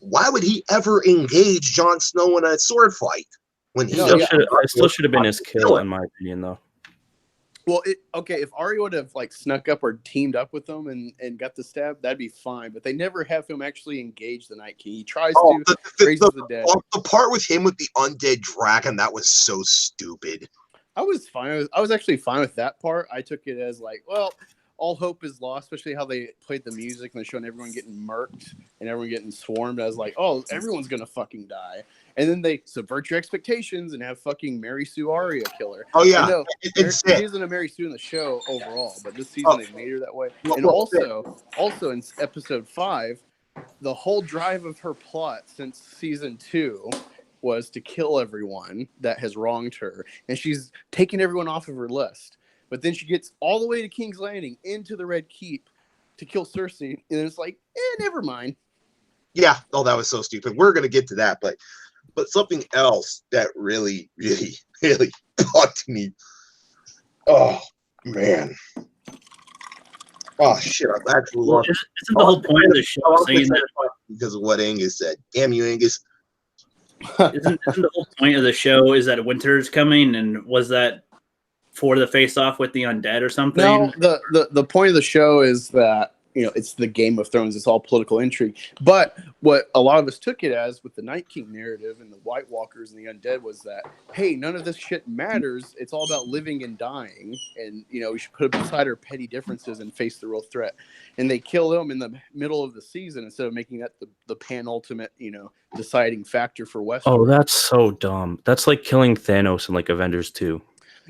Why would he ever engage Jon Snow in a sword fight? When he I still should have been his kill, in my opinion, though. Well, okay, if Arya would have like snuck up or teamed up with them and got the stab, that'd be fine. But they never have him actually engage the Night King. He tries to, raises the dead. The part with him with the undead dragon, that was so stupid. I was fine. I was actually fine with that part. I took it as like, well, all hope is lost, especially how they played the music and they're showing everyone getting murked and everyone getting swarmed. I was like, oh, everyone's gonna fucking die. And then they subvert your expectations and have fucking Mary Sue Arya kill her. Oh yeah, she isn't a Mary Sue in the show overall, but this season they made her that way. And also in episode 5, the whole drive of her plot since season 2 was to kill everyone that has wronged her, and she's taking everyone off of her list. But then she gets all the way to King's Landing into the Red Keep to kill Cersei, and it's like, never mind. Yeah, that was so stupid. We're gonna get to that, but something else that really, really, really bugged me. Oh man. Oh shit! I've actually lost. Isn't the whole point of the show saying that because of what Angus said? Damn you, Angus. Isn't the whole point of the show is that winter's coming, and was that for the face-off with the undead or something? No, the point of the show is that, you know, it's the Game of Thrones. It's all political intrigue. But what a lot of us took it as with the Night King narrative and the White Walkers and the undead was that, hey, none of this shit matters. It's all about living and dying. And, you know, we should put it beside our petty differences and face the real threat. And they kill them in the middle of the season instead of making that the penultimate, you know, deciding factor for Westeros. Oh, that's so dumb. That's like killing Thanos in like Avengers 2.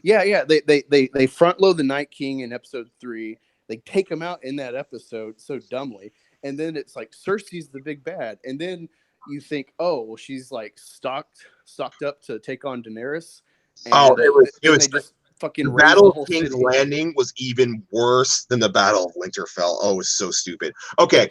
Yeah. They front load the Night King in episode 3. They take him out in that episode so dumbly, and then it's like Cersei's the big bad, and then you think, oh, well, she's like stocked up to take on Daenerys. And it was just fucking the Battle of King's Landing was even worse than the Battle of Winterfell. Oh, it was so stupid. Okay,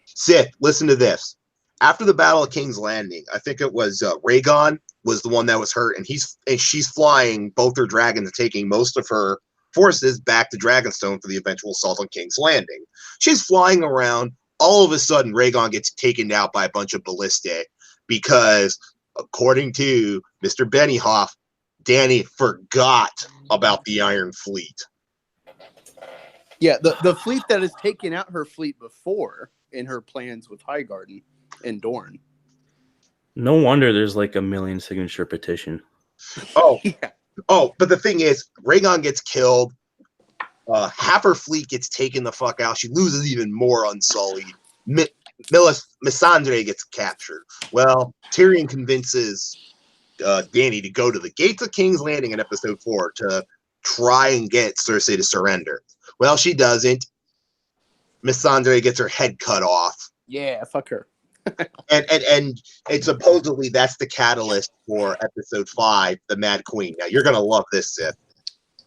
Sith, listen to this. After the Battle of King's Landing, I think it was Rhaegon was the one that was hurt, and she's flying both her dragons and taking most of her forces back to Dragonstone for the eventual assault on King's Landing. She's flying around. All of a sudden, Rhaegon gets taken out by a bunch of ballista because, according to Mr. Benioff, Dany forgot about the Iron Fleet. Yeah, the fleet that has taken out her fleet before in her plans with Highgarden and Dorne. No wonder there's like a 1 million signature petition. Oh, yeah. Oh, but the thing is, Rhaegon gets killed. Half her fleet gets taken the fuck out. She loses even more Unsullied. Missandre gets captured. Well, Tyrion convinces Dany to go to the gates of King's Landing in episode 4 to try and get Cersei to surrender. Well, she doesn't. Missandre gets her head cut off. Yeah, fuck her. and supposedly that's the catalyst for episode 5, the Mad Queen. Now you're gonna love this, Sith.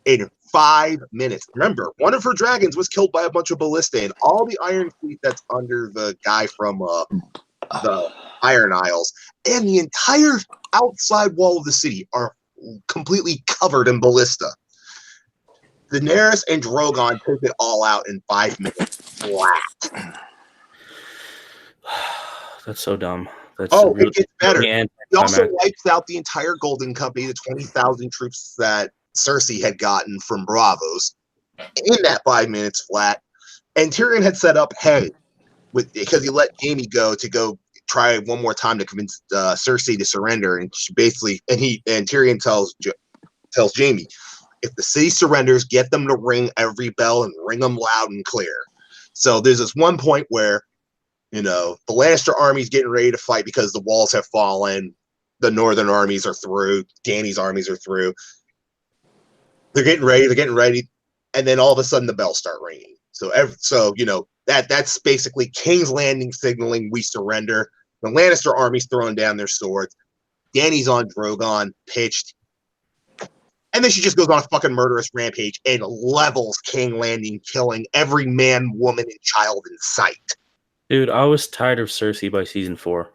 In 5 minutes, remember, one of her dragons was killed by a bunch of ballista, and all the Iron Fleet that's under the guy from the Iron Isles, and the entire outside wall of the city are completely covered in ballista. Daenerys and Drogon took it all out in 5 minutes flat. That's so dumb. That's really, it gets better. He also anticlimactic. wipes out the entire Golden Company, the 20,000 troops that Cersei had gotten from Bravos in that 5 minutes flat. And Tyrion had set up, hey, because he let Jaime go to go try one more time to convince Cersei to surrender. And she basically, and Tyrion tells Jaime, if the city surrenders, get them to ring every bell and ring them loud and clear. So there's this one point where, you know, the Lannister army's getting ready to fight because the walls have fallen. The northern armies are through. Dany's armies are through. They're getting ready. And then all of a sudden the bells start ringing. So you know, that's basically King's Landing signaling we surrender. The Lannister army's throwing down their swords. Dany's on Drogon, pitched. And then she just goes on a fucking murderous rampage and levels King Landing, killing every man, woman, and child in sight. Dude, I was tired of Cersei by season 4.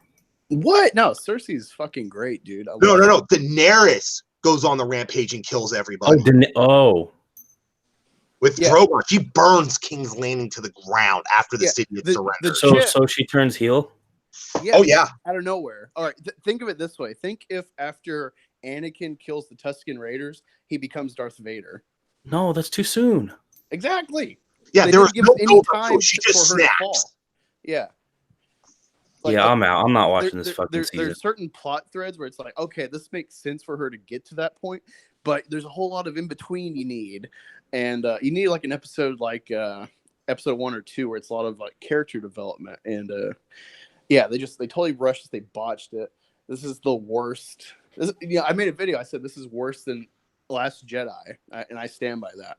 What? No, Cersei's fucking great, dude. No. Daenerys goes on the rampage and kills everybody. With Drogon, she burns King's Landing to the ground after the city had surrendered. So she turns heel? Yeah, yeah. Out of nowhere. All right, think of it this way. Think if after Anakin kills the Tusken Raiders, he becomes Darth Vader. No, that's too soon. Exactly. Yeah, They there was didn't give no us any build up to time it. She for just her to snapped. fall. Yeah. Yeah, I'm out. I'm not watching this fucking season. There's certain plot threads where it's like, okay, this makes sense for her to get to that point, but there's a whole lot of in between you need, and you need like an episode like episode 1 or 2 where it's a lot of like character development, and yeah, they totally rushed it. They botched it. This is the worst. I made a video. I said this is worse than Last Jedi, and I stand by that.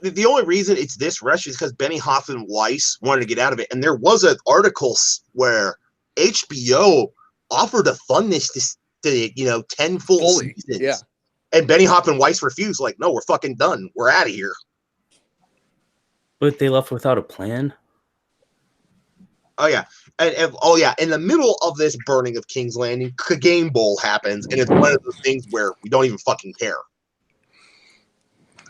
The only reason it's this rush is because Benny Hoffman Weiss wanted to get out of it, and there was an article where HBO offered to fund this to 10 full seasons. Yeah. And Benny Hoffman Weiss refused, like, no, we're fucking done. We're out of here. But they left without a plan. Oh yeah. And in the middle of this burning of King's Landing, Game Bowl happens, and it's one of those things where we don't even fucking care.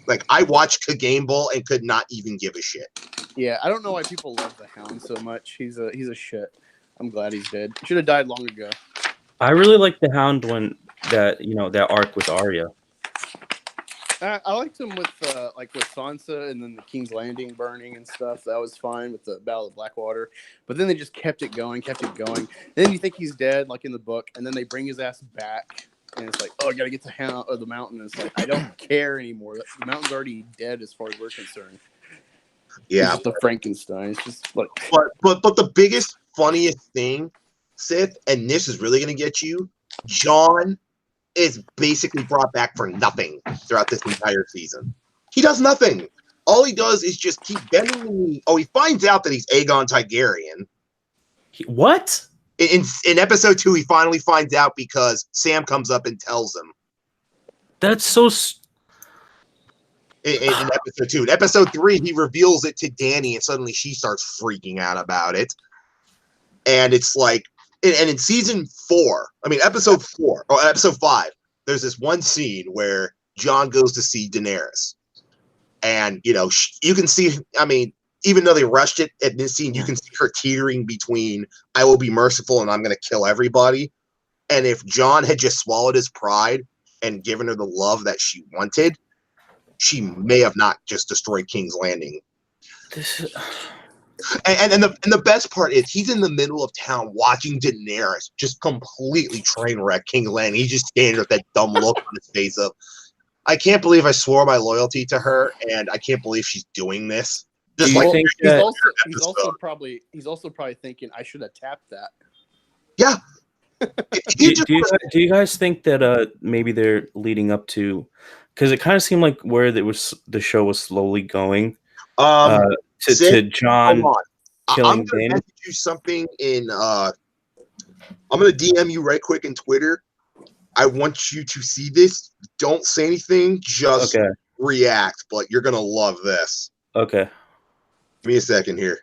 Like, I watched Game Bowl and could not even give a shit. Yeah, I don't know why people love the Hound so much. He's a shit. I'm glad he's dead. Should have died long ago. I really like the Hound when that arc with Arya. I liked him with Sansa and then the King's Landing burning and stuff. That was fine with the Battle of Blackwater. But then they just kept it going. Then you think he's dead, like in the book, and then they bring his ass back. And it's like, oh, I gotta get the mountain. And it's like, I don't care anymore. The mountain's already dead as far as we're concerned. Yeah, it's just the Frankenstein. It's just like, but the biggest, funniest thing, Sith, and this is really gonna get you. John is basically brought back for nothing throughout this entire season. He does nothing. All he does is just keep bending the knee. Oh, he finds out that he's Aegon Targaryen. What? In episode 2, he finally finds out because Sam comes up and tells him. That's so. In episode 2. In episode 3, he reveals it to Dany, and suddenly she starts freaking out about it. And it's like, and in season 4, episode 4 or episode 5, there's this one scene where Jon goes to see Daenerys, and you can see. Even though they rushed it at this scene, you can see her teetering between "I will be merciful" and "I'm going to kill everybody." And if Jon had just swallowed his pride and given her the love that she wanted, she may have not just destroyed King's Landing. And the best part is he's in the middle of town watching Daenerys just completely train wreck King's Landing. He's just standing with that dumb look on his face of, I can't believe I swore my loyalty to her, and I can't believe she's doing this. Just Do you think he's also probably thinking I should have tapped that. Yeah. Do you guys think that maybe they're leading up to, because it kind of seemed like where the show was slowly going to Jon killing I'm gonna Dany? message you something in I'm gonna DM you right quick in Twitter. I want you to see this. Don't say anything, just react, but you're gonna love this. Okay. Give me a second here.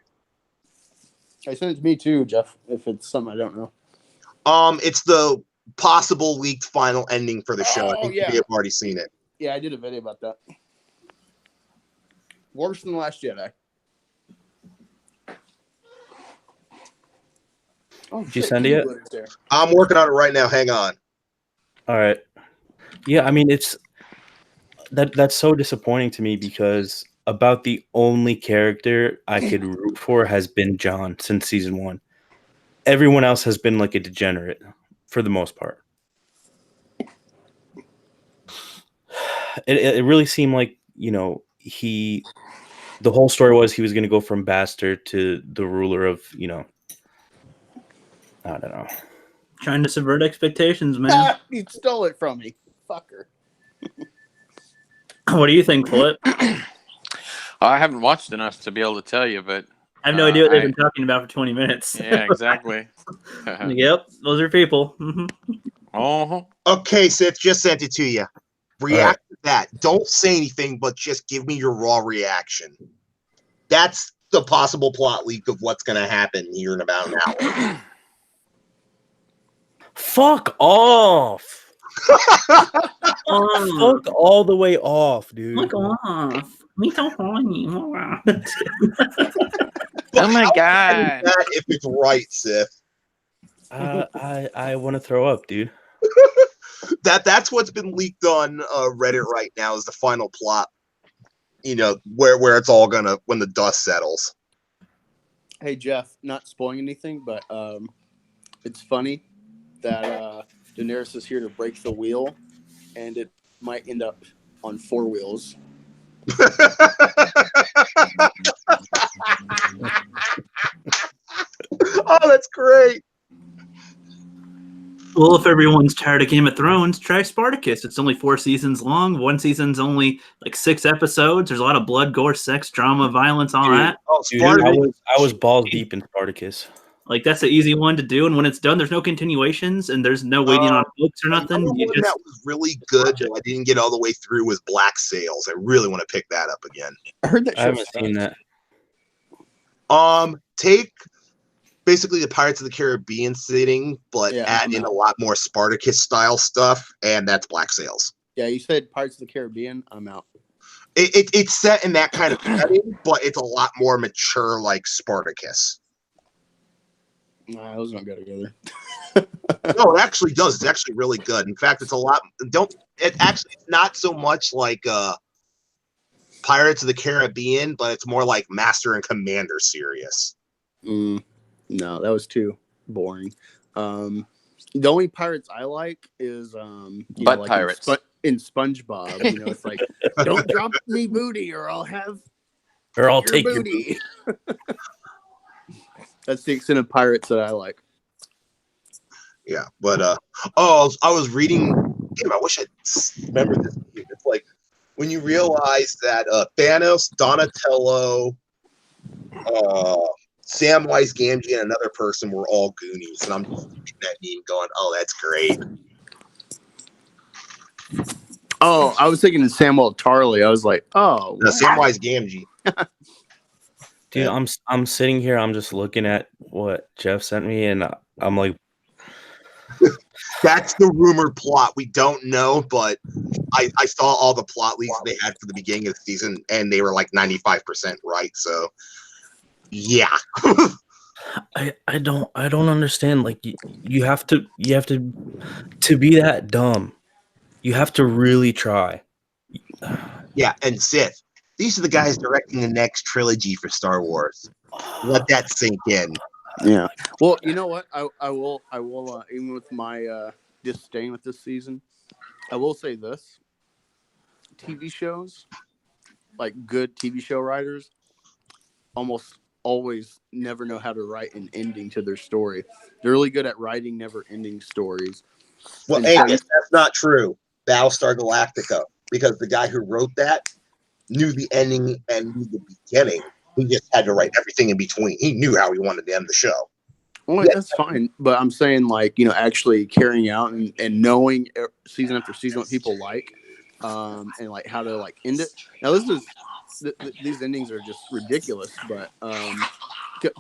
I sent it to me too, Jeff, if it's something I don't know. It's the possible leaked final ending for the show. I think you may have already seen it. Yeah, I did a video about that. Worse than The Last Jedi. Oh, did you send it yet? I'm working on it right now. Hang on. All right. Yeah, it's that's so disappointing to me because about the only character I could root for has been Jon since season 1. Everyone else has been like a degenerate for the most part. It really seemed like, the whole story was he was going to go from bastard to the ruler of, I don't know. Trying to subvert expectations, man. He stole it from me. Fucker. What do you think, Flipp? I haven't watched enough to be able to tell you, but I have no idea what they've been talking about for 20 minutes. Yeah, exactly. Yep, those are people. Uh-huh. Okay, Sith, just sent it to you. React to that. Don't say anything, but just give me your raw reaction. That's the possible plot leak of what's going to happen here in about an hour. Fuck off. Fuck all the way off, dude. Fuck off. Me so horny. Oh my god. If it's right, Sith. I want to throw up, dude. That's what's been leaked on Reddit right now is the final plot. where it's all gonna when the dust settles. Hey Jeff, not spoiling anything, but it's funny that Daenerys is here to break the wheel, and it might end up on 4 wheels. Oh, that's great. Well, if everyone's tired of Game of Thrones, try Spartacus. It's only 4 seasons long. One season's only like 6 episodes. There's a lot of blood, gore, sex, drama, violence, all that. Oh, Dude, Spartacus. I was balls deep in Spartacus. Like, that's an easy one to do. And when it's done, there's no continuations and there's no waiting on books or nothing. Another You one just that was really good, but I didn't get all the way through was Black Sails. I really want to pick that up again. I heard that I haven't seen that. Take basically the Pirates of the Caribbean setting, but Yeah, add in a lot more Spartacus style stuff, and that's Black Sails. Yeah, you said Pirates of the Caribbean. I'm out. It's set in that kind of setting, but it's a lot more mature, like Spartacus. Nah, those don't go together. No, it actually does. It's actually really good. In fact, it's a lot. It actually it's not so much like Pirates of the Caribbean, but it's more like Master and Commander serious. No, that was too boring. The only pirates I like is Butt like pirates. in SpongeBob. It's like, don't drop me booty or I'll have Take your booty. That's the extent of pirates that I like. Yeah, but I was reading. Damn, I wish I remembered this. It's like when you realize that Thanos, Donatello, Samwise Gamgee, and another person were all Goonies, and I'm just looking at that meme going, "Oh, that's great." Oh, I was thinking of Samuel Tarly. I was like, oh, No, Samwise Gamgee. Dude, I'm sitting here. I'm just looking at what Geoff sent me, and I'm like, That's the rumored plot. We don't know, but I saw all the plot leads they had for the beginning of the season, and they were like 95% right. So, yeah. I don't understand. Like you have to be that dumb. You have to really try. Yeah, and Sith. These are the guys directing the next trilogy for Star Wars. Let that sink in. Yeah. Well, you know what? I will even with my disdain with this season, I will say this. TV shows, like good TV show writers, almost always never know how to write an ending to their story. They're really good at writing never-ending stories. Well, Angus, that's not true. Battlestar Galactica, because the guy who wrote that knew the ending and knew the beginning. He just had to write everything in between. He knew how he wanted to end the show. Well, that's fine, but I'm saying actually carrying out and knowing season after season what people like, and like how to like end it. Now these endings are just ridiculous, but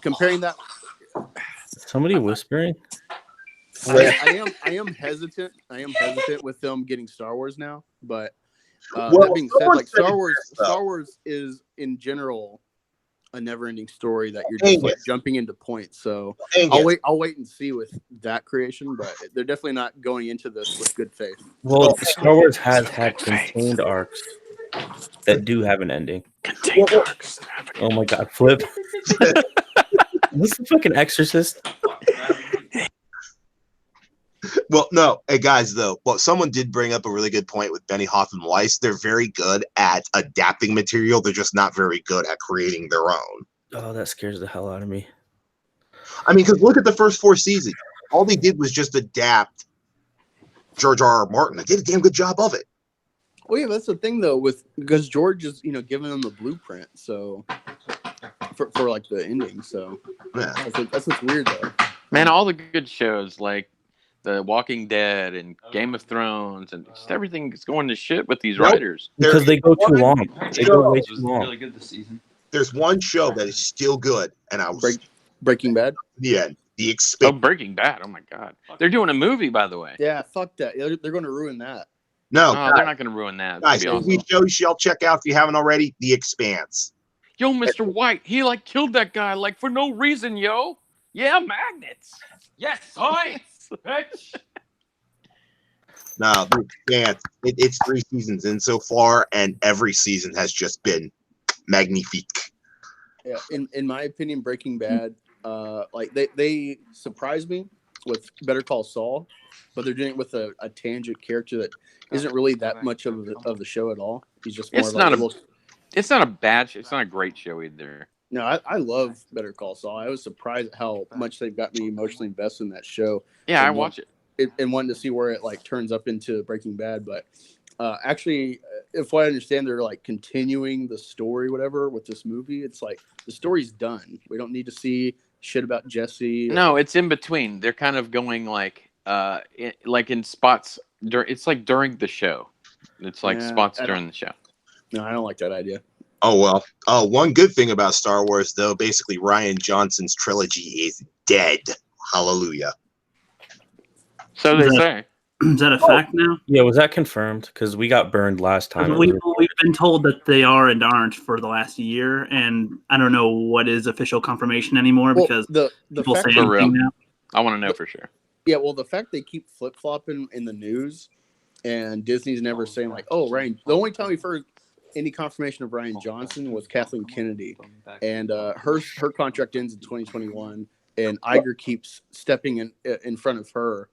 comparing that, Somebody whispering? I am hesitant. I am hesitant with them getting Star Wars now, but that being said, like Star Wars is in general a never-ending story that you're just like jumping into points. So I'll wait and see with that creation, but they're definitely not going into this with good faith. Well, Star Wars has had contained arcs that do have an ending. Contained arcs. Oh my god, Flipp. What's the fucking Exorcist? Well, no. Hey, guys, though. Well, someone did bring up a really good point with Benioff and Weiss. They're very good at adapting material. They're just not very good at creating their own. Oh, that scares the hell out of me. I mean, because look at the first 4 seasons. All they did was just adapt George R.R. Martin. They did a damn good job of it. Well, yeah, that's the thing, though, because George is, giving them the blueprint, so for like the ending. So Yeah. that's what's weird, though. Man, all the good shows like The Walking Dead and Game of Thrones and just everything is going to shit with these writers. Because they go too long. They go way too long. really good this season. There's one show that is still good, and I was Breaking Bad. The Oh, Expanse. Breaking Bad. Oh, my God. They're doing a movie, by the way. Yeah, fuck that. They're going to ruin that. No, No, they're not going to ruin that. guys, To be honest. we show you shall check out if you haven't already. The Expanse. Yo, Mr. White, he like killed that guy like for no reason, yo. Yeah, magnets. Yes, science, bitch. No, they can't. It's 3 seasons in so far, and every season has just been magnifique. Yeah, in my opinion, Breaking Bad, like they surprised me with Better Call Saul, but they're doing it with a tangent character that isn't really that much of the show at all. He's just more It's of not a a little. it's not a bad show. It's not a great show either. No, I love Better Call Saul. I was surprised at how much they've got me emotionally invested in that show. Yeah, I And watch it. and wanting to see where it like turns up into Breaking Bad. But actually, if I understand, they're like continuing the story, whatever, with this movie. It's like the story's done. We don't need to see shit about Jesse. No, it's in between. They're kind of going like in spots. It's like during the show. It's like Yeah, spots I during the show. No, I don't like that idea. Oh well. One good thing about Star Wars, though, basically Rian Johnson's trilogy is dead. Hallelujah. So they say. Is that a fact now? Yeah, was that confirmed? Because we got burned last time. We've been told that they are and aren't for the last year, and I don't know what is official confirmation anymore because the people fact say For real. anything now. I want to know for sure. Yeah, well, the fact they keep flip flopping in the news, and Disney's never saying like, "Oh, Ryan." The only time we've heard any confirmation of Rian Johnson was Kathleen Kennedy, and her contract ends in 2021, and Iger keeps stepping in front of her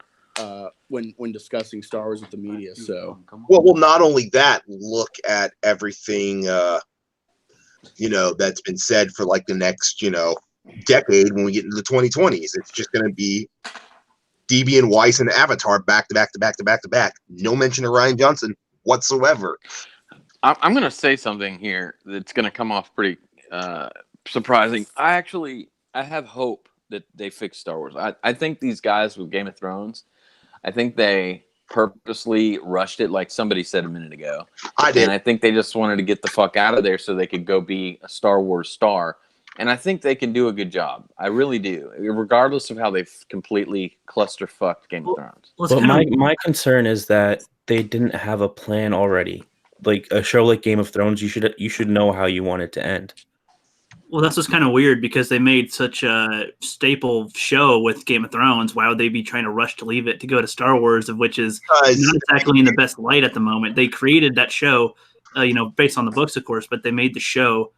when discussing Star Wars with the media. So, Well, not only that. Look at everything that's been said for like the next decade when we get into the 2020s. It's just going to be DB and Weiss and Avatar back to back to back to back to back. No mention of Rian Johnson whatsoever. I'm going to say something here that's going to come off pretty surprising. I have hope that they fix Star Wars. I think these guys with Game of Thrones, I think they purposely rushed it, like somebody said a minute ago. I did. And I think they just wanted to get the fuck out of there so they could go be a Star Wars star. And I think they can do a good job. I really do, regardless of how they've completely clusterfucked Game of Thrones. But my concern is that they didn't have a plan already. Like a show like Game of Thrones, you should know how you want it to end. Well, that's just kind of weird because they made such a staple show with Game of Thrones. Why would they be trying to rush to leave it to go to Star Wars, of which is not exactly in the best light at the moment? They created that show, based on the books, of course, but they made the show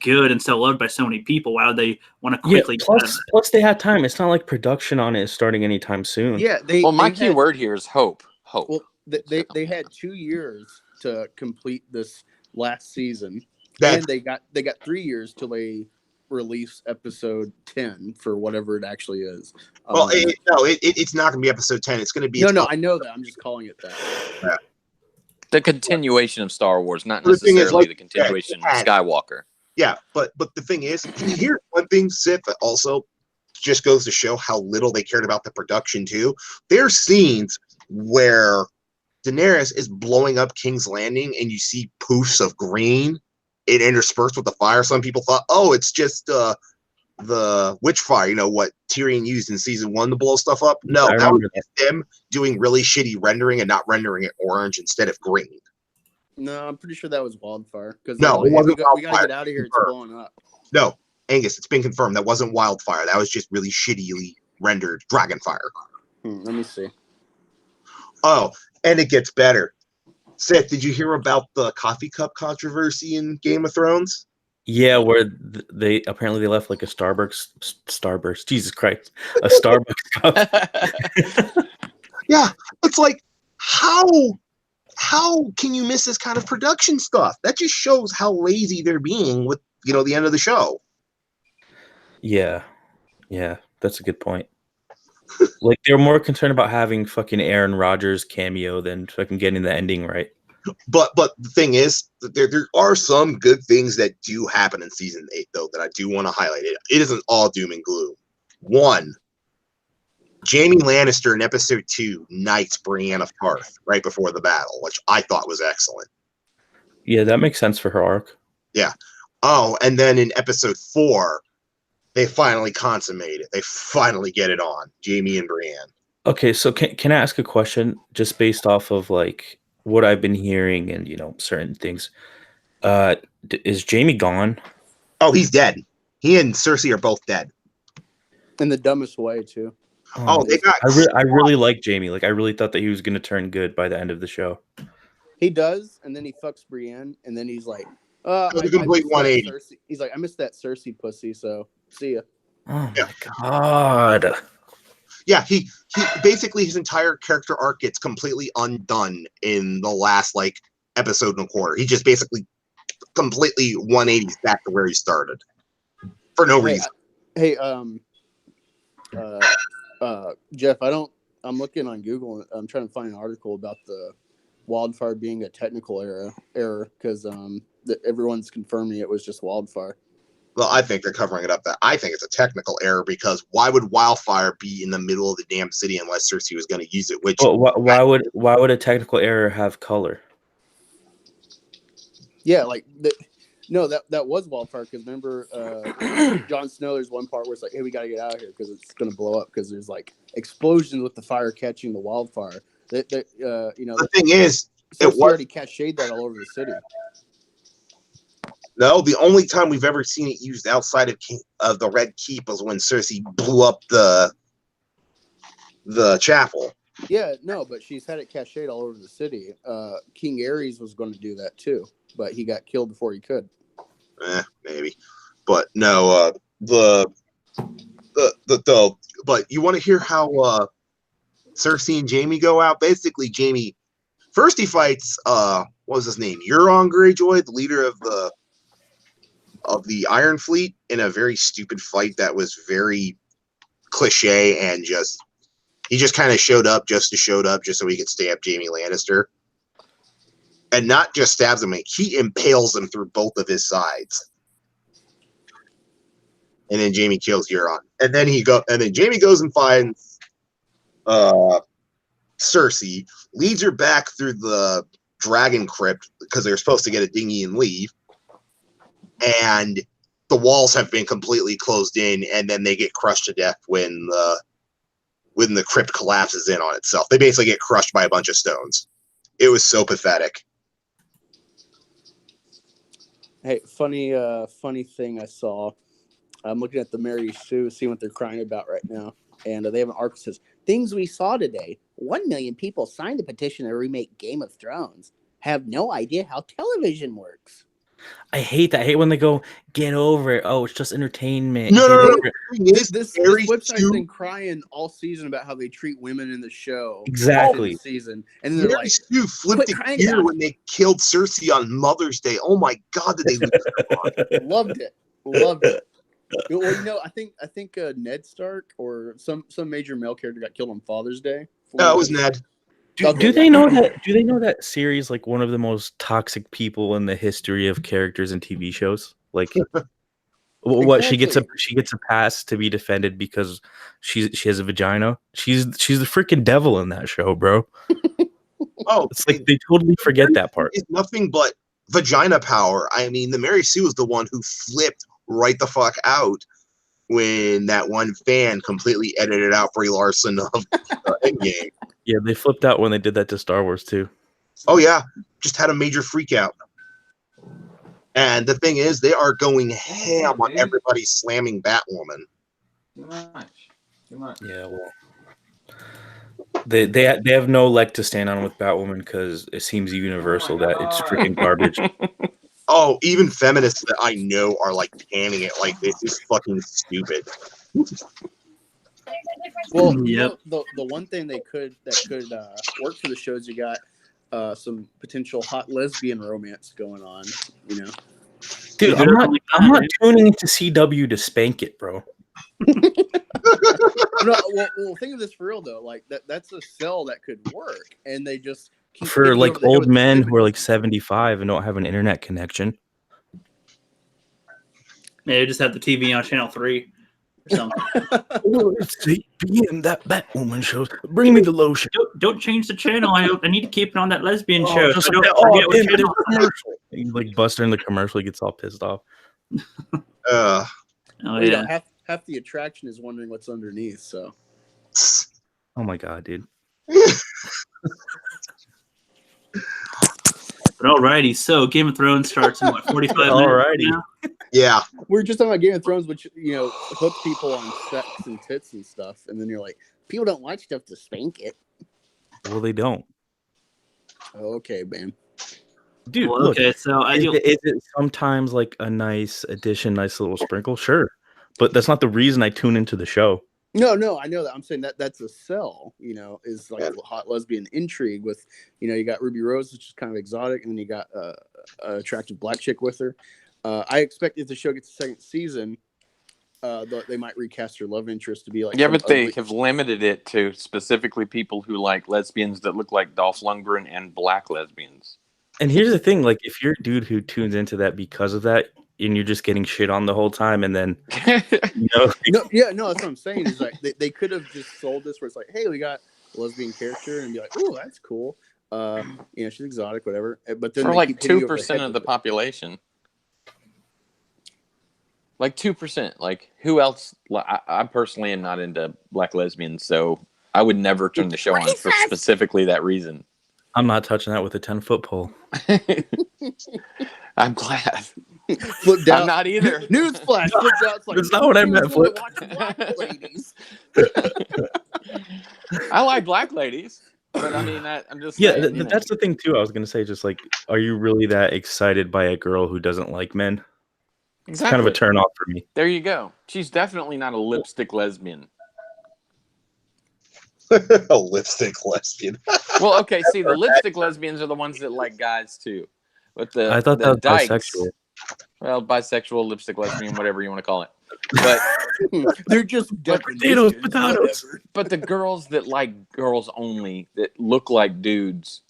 good and still loved by so many people. Why would they want to quickly? Yeah, plus they had time. It's not like production on it is starting anytime soon. Yeah, my key word here is hope. Hope. Well, they had 2 years to complete this last season. And they got 3 years till they release episode 10 for whatever it actually is. Well, it's not going to be episode 10. It's going to be no. I know that. I'm just calling it that. Yeah. The continuation of Star Wars, not necessarily the continuation of Skywalker. Yeah, but the thing is, here's one thing, Sith, that also just goes to show how little they cared about the production too. There's scenes where Daenerys is blowing up King's Landing, and you see poofs of green. It interspersed with the fire. Some people thought, oh, it's just the witch fire, what Tyrion used in season 1 to blow stuff up. No, that was them doing really shitty rendering and not rendering it orange instead of green. No, I'm pretty sure that was wildfire. Because no, it wasn't we got to get out of here. It's blowing up. No, Angus, it's been confirmed. That wasn't wildfire. That was just really shittily rendered dragon fire. Let me see. Oh, and it gets better. Seth, did you hear about the coffee cup controversy in Game of Thrones? Yeah, where they apparently left like a Starburst. Jesus Christ, a Starbucks cup. Yeah, it's like how can you miss this kind of production stuff? That just shows how lazy they're being with the end of the show. Yeah, that's a good point. Like they're more concerned about having fucking Aaron Rodgers cameo than fucking getting the ending right. But the thing is, there are some good things that do happen in season 8, though, that I do want to highlight. It isn't all doom and gloom. One, Jaime Lannister in episode 2 knights Brienne of Tarth right before the battle, which I thought was excellent. Yeah, that makes sense for her arc. Yeah. Oh, and then in episode 4, they finally consummate it. They finally get it on, Jaime and Brienne. Okay, so can I ask a question just based off of like what I've been hearing and certain things? Is Jaime gone? Oh, he's dead. He and Cersei are both dead. In the dumbest way, too. Oh, they got. I really like Jamie. Like I really thought that he was gonna turn good by the end of the show. He does, and then he fucks Brienne, and then he's like, a complete I missed that 180. Cersei. He's like, I missed that Cersei pussy, so see ya. Oh Yeah. my god. Yeah, he basically his entire character arc gets completely undone in the last like episode and a quarter. He just basically completely 180s back to where he started for no reason. Hey, Jeff, I'm looking on Google. I'm trying to find an article about the wildfire being a technical error because everyone's confirming it was just wildfire. Well, I think they're covering it up. That I think it's a technical error because why would wildfire be in the middle of the damn city unless Cersei was going to use it? Which why would a technical error have color? Yeah, like that was wildfire because remember Jon Snow. There's one part where it's like, hey, we got to get out of here because it's going to blow up because there's like explosions with the fire catching the wildfire. the thing is, it already cached that all over the city. No, the only time we've ever seen it used outside of the Red Keep was when Cersei blew up the chapel. Yeah, no, but she's had it cached all over the city. King Ares was going to do that too, but he got killed before he could. Maybe, but no. But you want to hear how Cersei and Jamie go out? Basically, Jamie first he fights what was his name? Euron Greyjoy, the leader of the Iron Fleet, in a very stupid fight that was very cliche and he just kind of showed up just so he could stab Jamie Lannister. And not just stabs him, he impales him through both of his sides. And then Jamie kills Euron. And then Jamie goes and finds Cersei, leads her back through the dragon crypt because they're supposed to get a dinghy and leave. And the walls have been completely closed in, and then they get crushed to death when the crypt collapses in on itself. They basically get crushed by a bunch of stones. It was so pathetic. Hey, funny thing I saw. I'm looking at the Mary Sue, seeing what they're crying about right now, and they have an article that says things we saw today. 1 million people signed the petition to remake Game of Thrones. Have no idea how television works. I hate that. I hate when they go, get over it. Oh, it's just entertainment. No. This website's been crying all season about how they treat women in the show. Exactly. Season. And then they're Mary like, Sue flipped a gear when they killed Cersei on Mother's Day. Oh my God, did they lose their mind? Loved it. Well, I think Ned Stark or some major male character got killed on Father's Day. No, it was Ned. Do they know that series like one of the most toxic people in the history of characters in TV shows? Like what Exactly. she gets a pass to be defended because she has a vagina. She's the freaking devil in that show, bro. Oh, It's like they totally forget that part. It's nothing but vagina power. I mean, the Mary Sue was the one who flipped right the fuck out when that one fan completely edited out Brie Larson of Endgame. Yeah, they flipped out when they did that to Star Wars too. Oh yeah, just had a major freak out. And the thing is, they are going ham on everybody slamming Batwoman. Too much. Yeah, well, they have no leg to stand on with Batwoman because it seems universal that it's freaking garbage. Oh, even feminists that I know are like panning it like this is fucking stupid. Well, Yep. the one thing that could work for the shows, you got some potential hot lesbian romance going on. You know, Dude, I'm not tuning into CW to spank it, bro. well, think of this for real though. Like that's a sell that could work, and they just keep For hitting like over the head old with the men stupid- who are like 75 and don't have an internet connection. Maybe just have the TV on channel 3 or something. Oh, it's 8 p.m. That Batwoman shows. Bring me the lotion. Don't change the channel. I need to keep it on that lesbian Oh, show. just So like don't that. forget Oh, what damn, channel. there's a commercial. He's like Buster in the commercial. He gets all pissed off. Oh You yeah. know, half the attraction is wondering what's underneath. So Oh my god, dude. But alrighty, so Game of Thrones starts in what 45 minutes. Alrighty. Now? Yeah. we're just talking about Game of Thrones, which hooks people on sex and tits and stuff, and then you're like, People don't watch stuff to spank it. Well, they don't. Okay, man. Dude, Well, look, okay, so is it sometimes like a nice addition, nice little sprinkle? Sure. But that's not the reason I tune into the show. No, I know that. I'm saying that's a sell, is like hot lesbian intrigue with, you got Ruby Rose, which is kind of exotic, and then you got an attractive black chick with her. I expect if the show gets a second season, they might recast her love interest to be like. Yeah, but they have limited it to specifically people who like lesbians that look like Dolph Lundgren and black lesbians. And here's the thing, like if you're a dude who tunes into that because of that, and you're just getting shit on the whole time, and then no, that's what I'm saying is like they could have just sold this where it's like, hey, we got a lesbian character, and be like, oh, that's cool. She's exotic, whatever. But then for like 2% of the population. Like 2%. Like who else? I personally am not into black lesbians, so I would never turn the show on for specifically that reason. I'm not touching that with a 10-foot pole. I'm glad. Flipp Doubt. I'm not either. Newsflash. Flipp Doubt's like, that's not what I meant, Flipp. Black ladies. I like black ladies, but I mean, I'm just saying, that's the thing too. I was gonna say, just like, are you really that excited by a girl who doesn't like men? Exactly. It's kind of a turn off for me. There you go. She's definitely not a lipstick lesbian. A lipstick lesbian. Well, okay. See, the lipstick lesbians are the ones that like guys too. But I thought that was dykes, bisexual. Well, bisexual, lipstick lesbian, whatever you want to call it. But they're just potatoes. But the girls that like girls only, that look like dudes,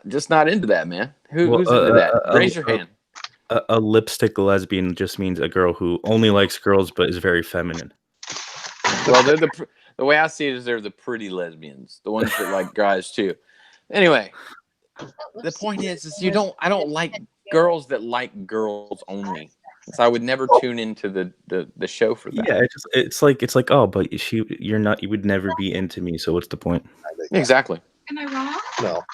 just not into that, man. Who's into that? Raise your hand. A lipstick lesbian just means a girl who only likes girls but is very feminine. Well, they're the way I see it is they're the pretty lesbians, the ones that like guys too. Anyway, the point is I don't like girls that like girls only. So I would never tune into the show for that. Yeah, it's like oh, but you would never be into me. So what's the point? Exactly. Am I wrong? No.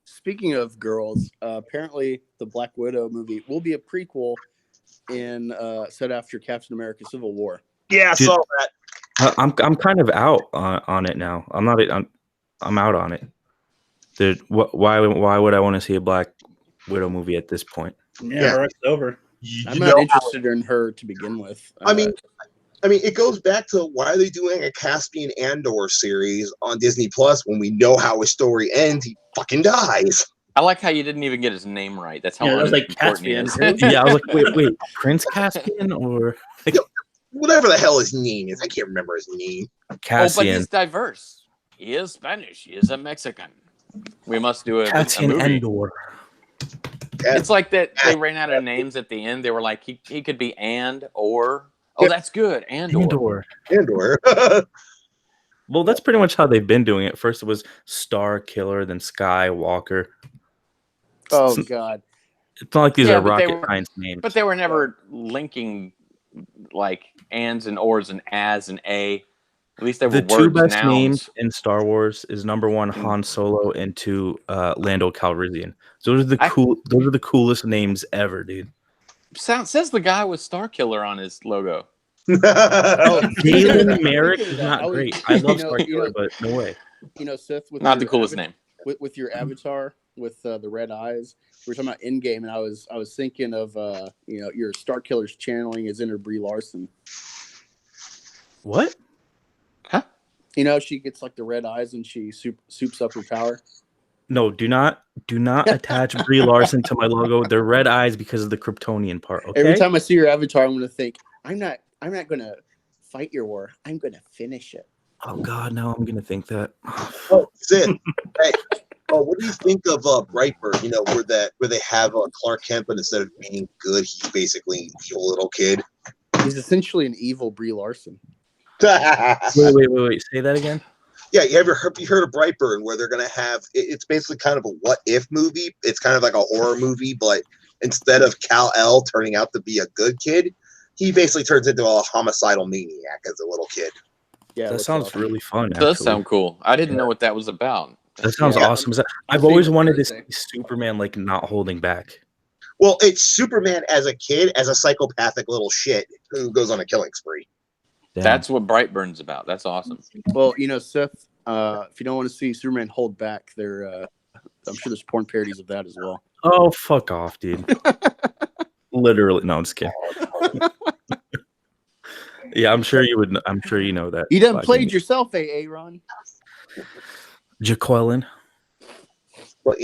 Speaking of girls, apparently the Black Widow movie will be a prequel set after Captain America: Civil War. Yeah, I saw that. I'm kind of out on it now. I'm out on it. Why would I want to see a Black Widow movie at this point? Yeah, it's over. I'm not interested in her to begin with. I mean, it goes back to why are they doing a Caspian Andor series on Disney Plus when we know how his story ends? He fucking dies. I like how you didn't even get his name right. That's how it was like important he Caspian. is. Yeah, I was like, wait, Prince Caspian or whatever the hell his name is. I can't remember his name. Cassian. Oh, but he's diverse. He is Spanish. He is a Mexican. We must do a Cassian movie. Andor. It's like that they ran out of names at the end. They were like, he could be or. Oh, that's good. Andor. Well, that's pretty much how they've been doing it. First it was Star Killer, then Skywalker. Oh, God. It's not like these are rocket science names. But they were never linking like ands and ors and as and a. At least they were the two best nouns. names in Star Wars is number 1 Han Solo and 2 Lando Calrissian. Those are the coolest names ever, dude. Says the guy with Star Killer on his logo. Galen Merrick is not great. I love Star Killer, but no way. Sith, with not the coolest name. With your avatar with the red eyes, we were talking about Endgame, and I was thinking of your Star Killer's channeling his inner Brie Larson. What? Huh? She gets like the red eyes and she soups up her power. No, do not attach Brie Larson to my logo. They're red eyes because of the Kryptonian part. Okay? Every time I see your avatar, I'm going to think, I'm not going to fight your war. I'm going to finish it. Oh God, no! I'm going to think that. Oh, Sid. Hey, what do you think of Brightburn? Where they have Clark Kent, but instead of being good, he's basically an evil little kid. He's essentially an evil Brie Larson. Wait. Say that again. Yeah, you heard of Brightburn, where they're gonna have it's basically kind of a what if movie. It's kind of like a horror movie, but instead of Kal-El turning out to be a good kid, he basically turns into a homicidal maniac as a little kid. Yeah, that sounds really fun. It does sound cool. I didn't know what that was about. That sounds awesome. I've always wanted to see Superman like not holding back. Well, it's Superman as a kid, as a psychopathic little shit who goes on a killing spree. Damn. That's what Brightburn's about. That's awesome. Well, Seth, if you don't want to see Superman hold back, I'm sure there's porn parodies of that as well. Oh, fuck off, dude. Literally. No, I'm just kidding. Yeah, I'm sure you would. I'm sure you know that. You done played yourself, Aaron. Jaqueline. But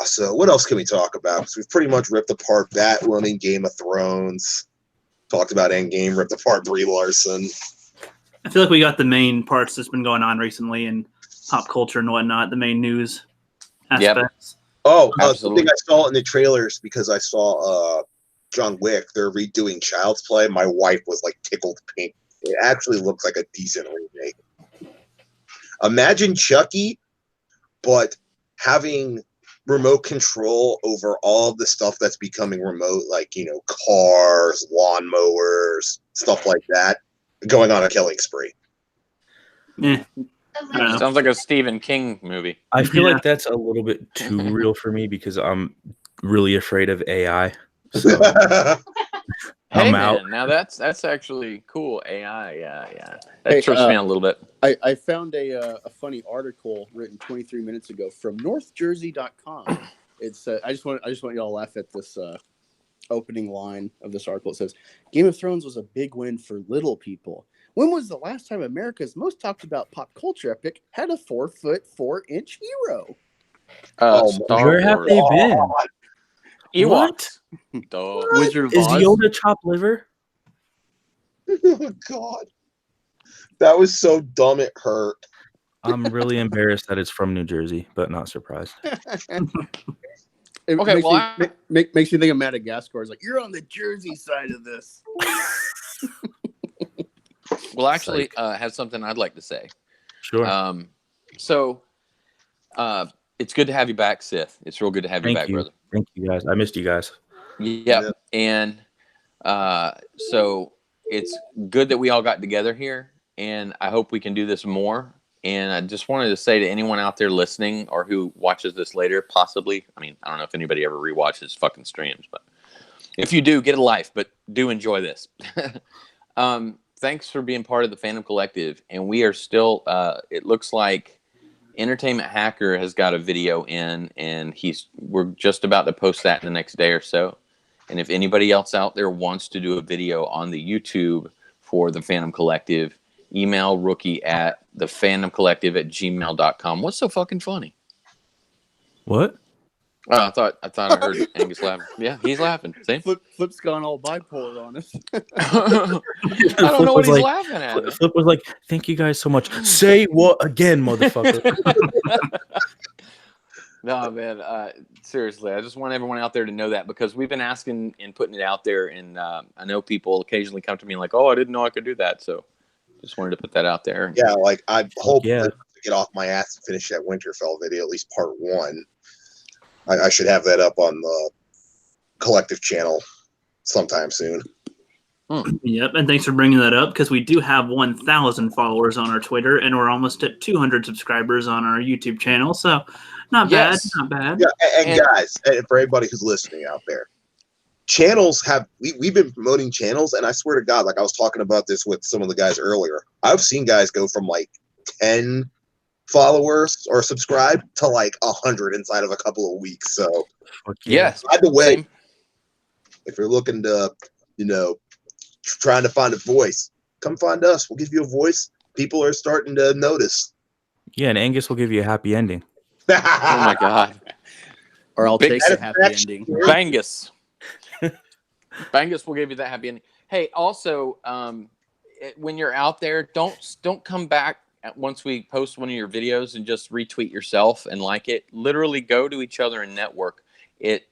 so what else can we talk about? Because we've pretty much ripped apart Batwoman, Game of Thrones, talked about Endgame, ripped apart Brie Larson. I feel like we got the main parts that's been going on recently in pop culture and whatnot, the main news aspects. Oh, Absolutely. something I saw in the trailers because I saw John Wick. They're redoing Child's Play. My wife was like tickled pink. It actually looks like a decent remake. Imagine Chucky, but having remote control over all of the stuff that's becoming remote, like, cars, lawnmowers, stuff like that, going on a killing spree. Yeah. Sounds like a Stephen King movie. I feel like that's a little bit too real for me because I'm really afraid of AI. So Hey, I'm man, out. now that's actually cool. AI, yeah. That trips me out a little bit. I found a funny article written 23 minutes ago from NorthJersey.com. It's I just want y'all to laugh at this opening line of this article. It says, "Game of Thrones was a big win for little people. When was the last time America's most talked about pop culture epic had a 4'4" hero?" Star Where have Wars. they been? Ewoks. Duh. Wizard of Is Oz. Yoda chopped liver? Oh, God. That was so dumb it hurt. I'm really embarrassed that it's from New Jersey, but not surprised. It Okay, makes, well, makes you think of Madagascar. It's like, you're on the Jersey side of this. Well, actually, has something I'd like to say. Sure. It's good to have you back, Sith. It's real good to have you back, brother. Thank you, guys. I missed you guys. Yeah. And so it's good that we all got together here, and I hope we can do this more. And I just wanted to say to anyone out there listening or who watches this later, possibly, I mean, I don't know if anybody ever rewatches fucking streams, but if you do, get a life, but do enjoy this. Thanks for being part of the Phantom Collective. And we are still, it looks like Entertainment Hacker has got a video in, and we're just about to post that in the next day or so. And if anybody else out there wants to do a video on the YouTube for the Phantom Collective, email Rookie at thephantomcollective@gmail.com. What's so fucking funny? What? Oh, I thought I heard Angus laughing. Yeah, he's laughing. See? Flipp's gone all bipolar on us. I don't know what he's laughing at. Flipp was like, "Thank you guys so much." Say what again, motherfucker? No, man. Seriously, I just want everyone out there to know that, because we've been asking and putting it out there, and I know people occasionally come to me like, "Oh, I didn't know I could do that." So, just wanted to put that out there. Yeah, like I hope Yeah. to get off my ass and finish that Winterfell video, at least part 1. I should have that up on the collective channel sometime soon. Yep, and thanks for bringing that up, because we do have 1,000 followers on our Twitter, and we're almost at 200 subscribers on our YouTube channel. So, not bad, not bad. Yeah, and guys, and for everybody who's listening out there, channels we've been promoting channels, and I swear to God, like I was talking about this with some of the guys earlier, I've seen guys go from like 10 followers or subscribe to like 100 inside of a couple of weeks. So yes. By the way, if you're looking to, trying to find a voice, come find us. We'll give you a voice. People are starting to notice. Yeah, and Angus will give you a happy ending. Oh my God. Or I'll take the happy ending. Bangus. Bangus will give you that happy ending. Hey, also, when you're out there, don't come back once we post one of your videos and just retweet yourself and like it. Literally go to each other and network. It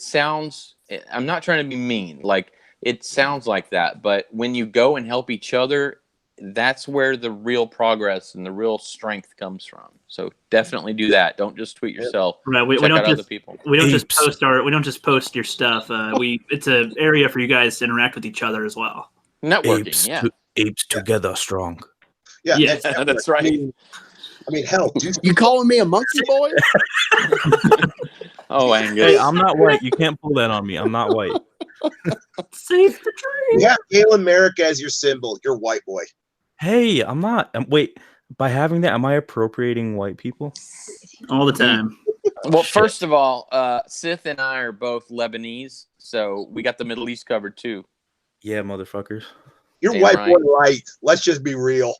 sounds, I'm not trying to be mean, like it sounds like that, but when you go and help each other, that's where the real progress and the real strength comes from. So definitely do that. Don't just tweet yourself. Right, we Check don't out just other people. we don't just post we don't just post your stuff. It's an area for you guys to interact with each other as well. Networking, Apes together strong. Yeah, that's right. I mean, hell, You calling me a monkey boy? Oh, Angus. Hey, I'm not white. You can't pull that on me. I'm not white. Save the tree. You have Galen Merrick as your symbol. You're white boy. Hey, I'm not. Wait, by having that, am I appropriating white people? All the time. Well, Shit. first of all, Sith and I are both Lebanese, so we got the Middle East covered too. Yeah, motherfuckers. You're Damn white right. boy light. Let's just be real.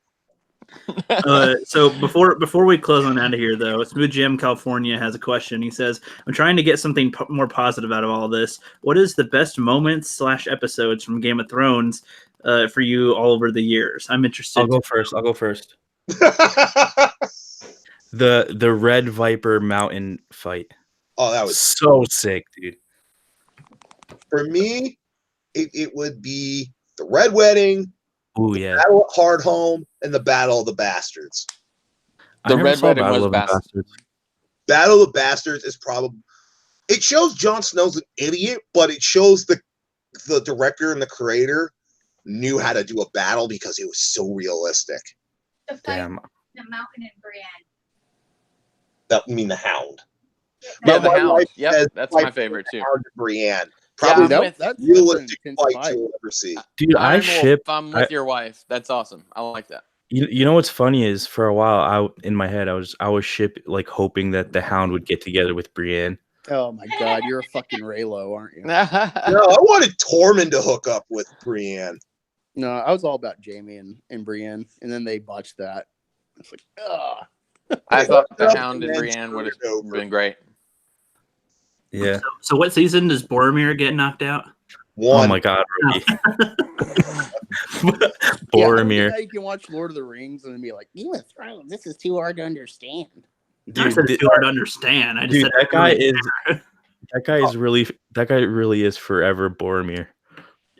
So before we close on out of here, though, Smooth Jim California has a question. He says, "I'm trying to get something more positive out of all this. What is the best moments / episodes from Game of Thrones for you all over the years? I'm interested." I'll go first. The Red Viper Mountain fight. Oh, that was So sick, dude. for me. It would be the Red Wedding, Oh yeah. Battle at Hardhome, and the Battle of the Bastards. I The never Red saw Wedding Battle was of the Bastards. Bastards. Battle of the Bastards is probably. It shows Jon Snow's an idiot, but it shows the director and the creator knew how to do a battle because it was so realistic. The fight, Damn. the Mountain and Brienne. That I mean the Hound. Yeah, But the my Hound. wife Yep, says that's fight my favorite too. Hound and Brienne. Yeah, Probably I'm the with- that's realistic an intense fight fight. you'll ever see. Dude, Iron Wolf, I'm with I- your wife. That's awesome. I like that. You know what's funny is for a while in my head I was hoping that the Hound would get together with Brienne. Oh my god, you're a fucking Raylo, aren't you? No, I wanted Tormund to hook up with Brienne. No, I was all about Jamie and Brienne, and then they botched that. It's like, ugh. I thought the Yep, Hound and and then Brienne would screwed it have over. been great. Yeah. So what season does Boromir get knocked out? One. Oh my god, Rookie. Yeah, Boromir. now you can watch Lord of the Rings and be like, Game of Thrones, this is too hard to understand. I said it's too hard to understand. I just Dude, said that guy really is forever Boromir.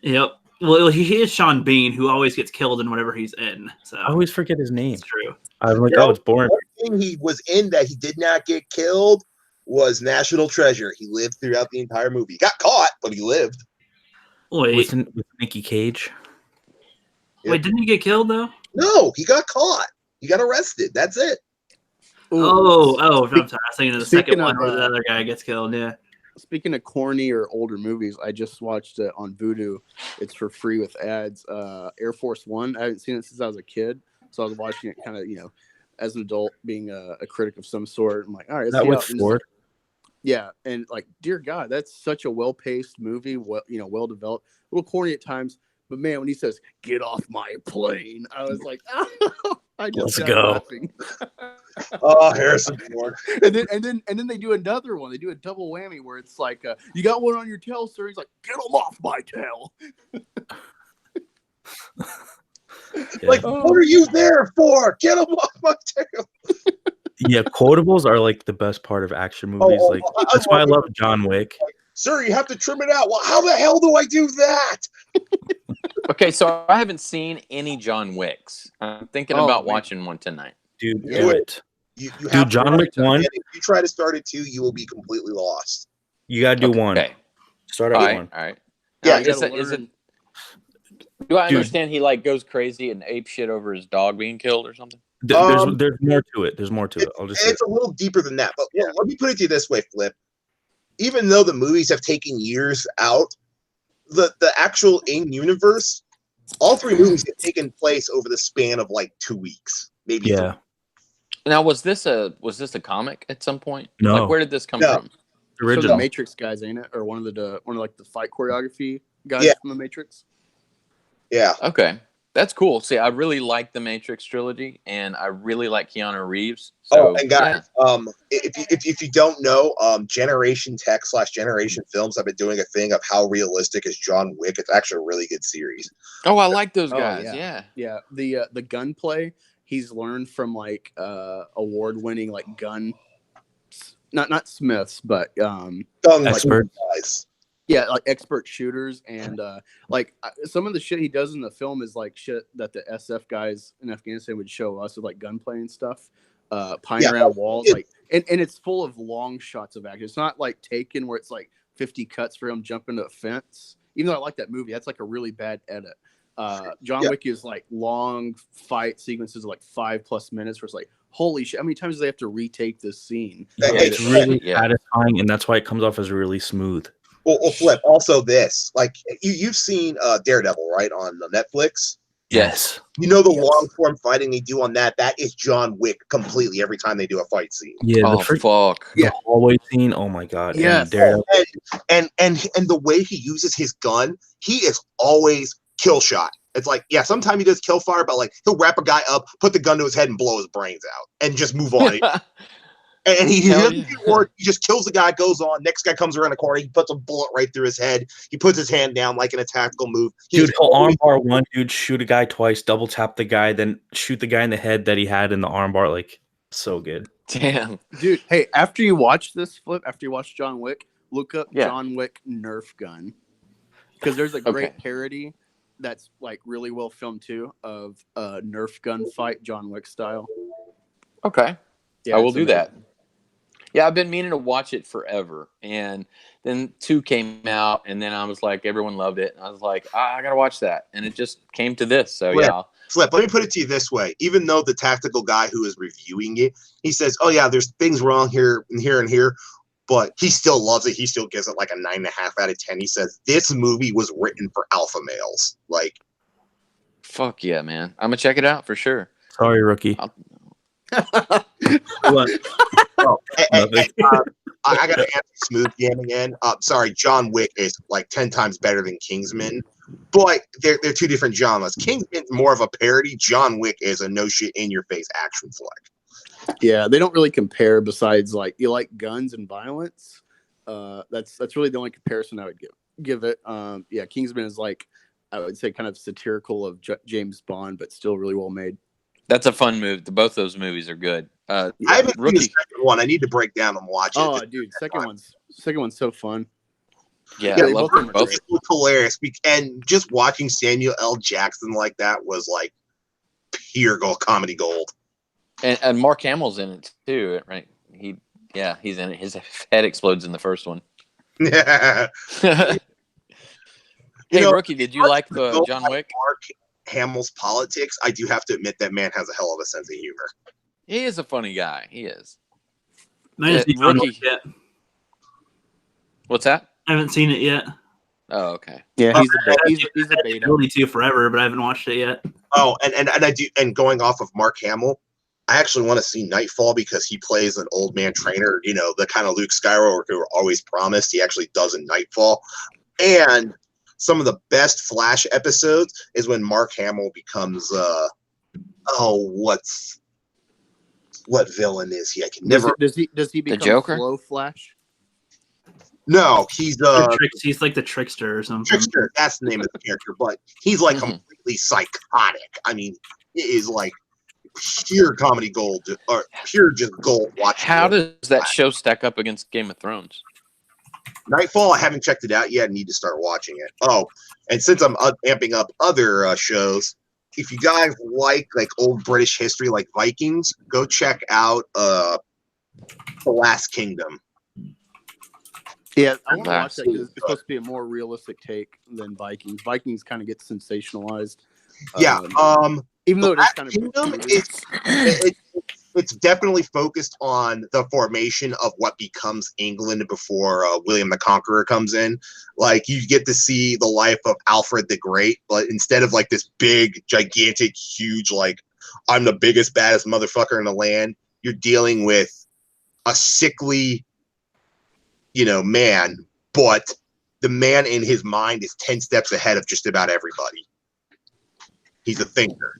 Yep. Well, he is Sean Bean, who always gets killed in whatever he's in. So I always forget his name. it's true. I'm like, You know, oh, it's Boromir. One thing he was in that he did not get killed was National Treasure. He lived throughout the entire movie. He got caught, but he lived. Wait, With Nicky Cage. didn't he get killed though? No, he got caught. He got arrested. That's it. Oh, I'm sorry. I was thinking of the second Speaking one of, where the other guy gets killed. Yeah. Speaking of corny or older movies, I just watched it on Vudu. It's for free with ads. Air Force One. I haven't seen it since I was a kid, so I was watching it kind of, as an adult, being a critic of some sort. I'm like, all right, let's That see with how- and Ford. yeah, and like, dear God, that's such a well-paced movie. Well developed. A little corny at times, but man, when he says "Get off my plane," I was like, I just Let's got go. laughing. Oh, Harrison Ford. and then they do another one. They do a double whammy where it's like, you got one on your tail, sir. He's like, get him off my tail. Yeah. Like, what are you there for? Get him off my tail. Yeah, quotables are like the best part of action movies. Oh, Like that's why I love John Wick. Sir, you have to trim it out. Well, how the hell do I do that? Okay, so I haven't seen any John Wicks. I'm thinking Oh, about man. watching one tonight. Dude, Yeah. do it. You Dude, have to John start Wick it, 1. and if you try to start it too, you will be completely lost. You gotta do one. Okay. Start All at right. one. All right. Yeah, Now, you is gotta it? learn. Do I Dude. understand he like goes crazy and ape shit over his dog being killed or something? There's more to it. There's more to it. I'll just say It's a little deeper than that. But let me put it to you this way, Flip. Even though the movies have taken years out, the actual in-universe, all three movies have taken place over the span of like 2 weeks, maybe. yeah. Now, was this a comic at some point? No. Like, where did this come No. from? So Original. the Matrix guys, ain't it? Or one of like the fight choreography guys Yeah. from the Matrix. Yeah. Okay, that's cool. See, I really like the Matrix trilogy, and I really like Keanu Reeves. So, And guys, if you don't know, Generation Tech / Generation Films have been doing a thing of how realistic is John Wick. It's actually a really good series. yeah. Oh, I like those Oh, guys. yeah. Yeah. Yeah, the gunplay he's learned from like award-winning like gun, not smiths, but Gung Expert. guys. yeah, like expert shooters, and some of the shit he does in the film is like shit that the SF guys in Afghanistan would show us with like gunplay and stuff, pine Yeah. around walls, like, and it's full of long shots of action. It's not like Taken where it's like 50 cuts for him jumping a fence. Even though I like that movie, that's like a really bad edit. John Yeah. Wick is like long fight sequences of like 5+ minutes where it's like, holy shit, how many times do they have to retake this scene? Yeah, It's really Yeah. satisfying, and that's why it comes off as really smooth. Well, Flip. Also, this like you've seen Daredevil, right, on Netflix. Yes. You know the Yes. long form fighting they do on that is John Wick completely every time they do a fight scene. Yeah. Oh, The first fuck. the hallway scene. Oh my god. Yes. And Daredevil. And the way he uses his gun, he is always kill shot. It's like, yeah, sometimes he does kill fire, but like he'll wrap a guy up, put the gun to his head, and blow his brains out, and just move on. And he Hell doesn't yeah. do work. He just kills the guy, goes on. Next guy comes around the corner. He puts a bullet right through his head. He puts his hand down like in a tactical move. Dude, he'll armbar one dude, shoot a guy twice, double tap the guy, then shoot the guy in the head that he had in the armbar. Like, so good. Damn. Dude, hey, after you watch this, Flip, after you watch John Wick, look up Yeah. John Wick Nerf gun. Because there's a great Okay. parody that's like really well filmed too of a Nerf gun fight, John Wick style. Okay. Yeah, I will it's do that. amazing. Yeah, I've been meaning to watch it forever. And then 2 came out, and then I was like, everyone loved it. And I was like, I got to watch that. And it just came to this. So, Flip. yeah. Flip, let me put it to you this way. Even though the tactical guy who is reviewing it, he says, oh, yeah, there's things wrong here and here and here, but he still loves it. He still gives it like a 9.5 out of 10. He says, this movie was written for alpha males. Like, Fuck yeah, man. I'm going to check it out for sure. Sorry, rookie. What? Nothing. I got to answer Smooth Game again. Sorry, John Wick is like 10 times better than Kingsman, but they're two different genres. Kingsman's more of a parody. John Wick is a no shit in your face action flick. Yeah, they don't really compare besides like you like guns and violence. That's really the only comparison I would give it. Yeah, Kingsman is like I would say kind of satirical of James Bond, but still really well made. That's a fun move. Both those movies are good. I haven't seen Rookie. the second one. I need to break down and watch it. Oh, dude, second one's so fun. Yeah, Yeah, I they love both them are both. great. It was hilarious. And just watching Samuel L. Jackson like that was like pure gold, comedy gold. And Mark Hamill's in it too, right? He's in it. His head explodes in the first one. Yeah. Hey, You know, Rookie, did you like the John Wick? Mark Hamill's politics, I do have to admit that man has a hell of a sense of humor. He is a funny guy. He is. I haven't seen John Rookie. Wick yet. What's that? I haven't seen it yet. Oh, okay. Yeah, he's a I've beta. had the ability to forever, but I haven't watched it yet. Oh, and I do, and going off of Mark Hamill, I actually want to see Nightfall because he plays an old man trainer, you know, the kind of Luke Skywalker who were always promised. He actually does in Nightfall. And some of the best Flash episodes is when Mark Hamill becomes what villain is he? I can never. Does he become Joker? Slow Flash? No, he's He's like the trickster or something. Trickster. That's the name of the character, but he's like Mhm. completely psychotic. I mean, it is like pure comedy gold, or pure just gold. Watching How it. does that show stack up against Game of Thrones? Nightfall? I haven't checked it out yet. I need to start watching it. Oh, and since I'm amping up other shows, if you guys like old British history, like Vikings, go check out The Last Kingdom. Yeah, I want to watch that Nice. because it's supposed to be a more realistic take than Vikings. Vikings kind of get sensationalized. Yeah, Even though it is Last kind of Kingdom, brooding. it's definitely focused on the formation of what becomes England before William the Conqueror comes in. Like, you get to see the life of Alfred the Great, but instead of like this big, gigantic, huge, like, I'm the biggest, baddest motherfucker in the land, you're dealing with a sickly, man, but the man in his mind is 10 steps ahead of just about everybody. He's a thinker.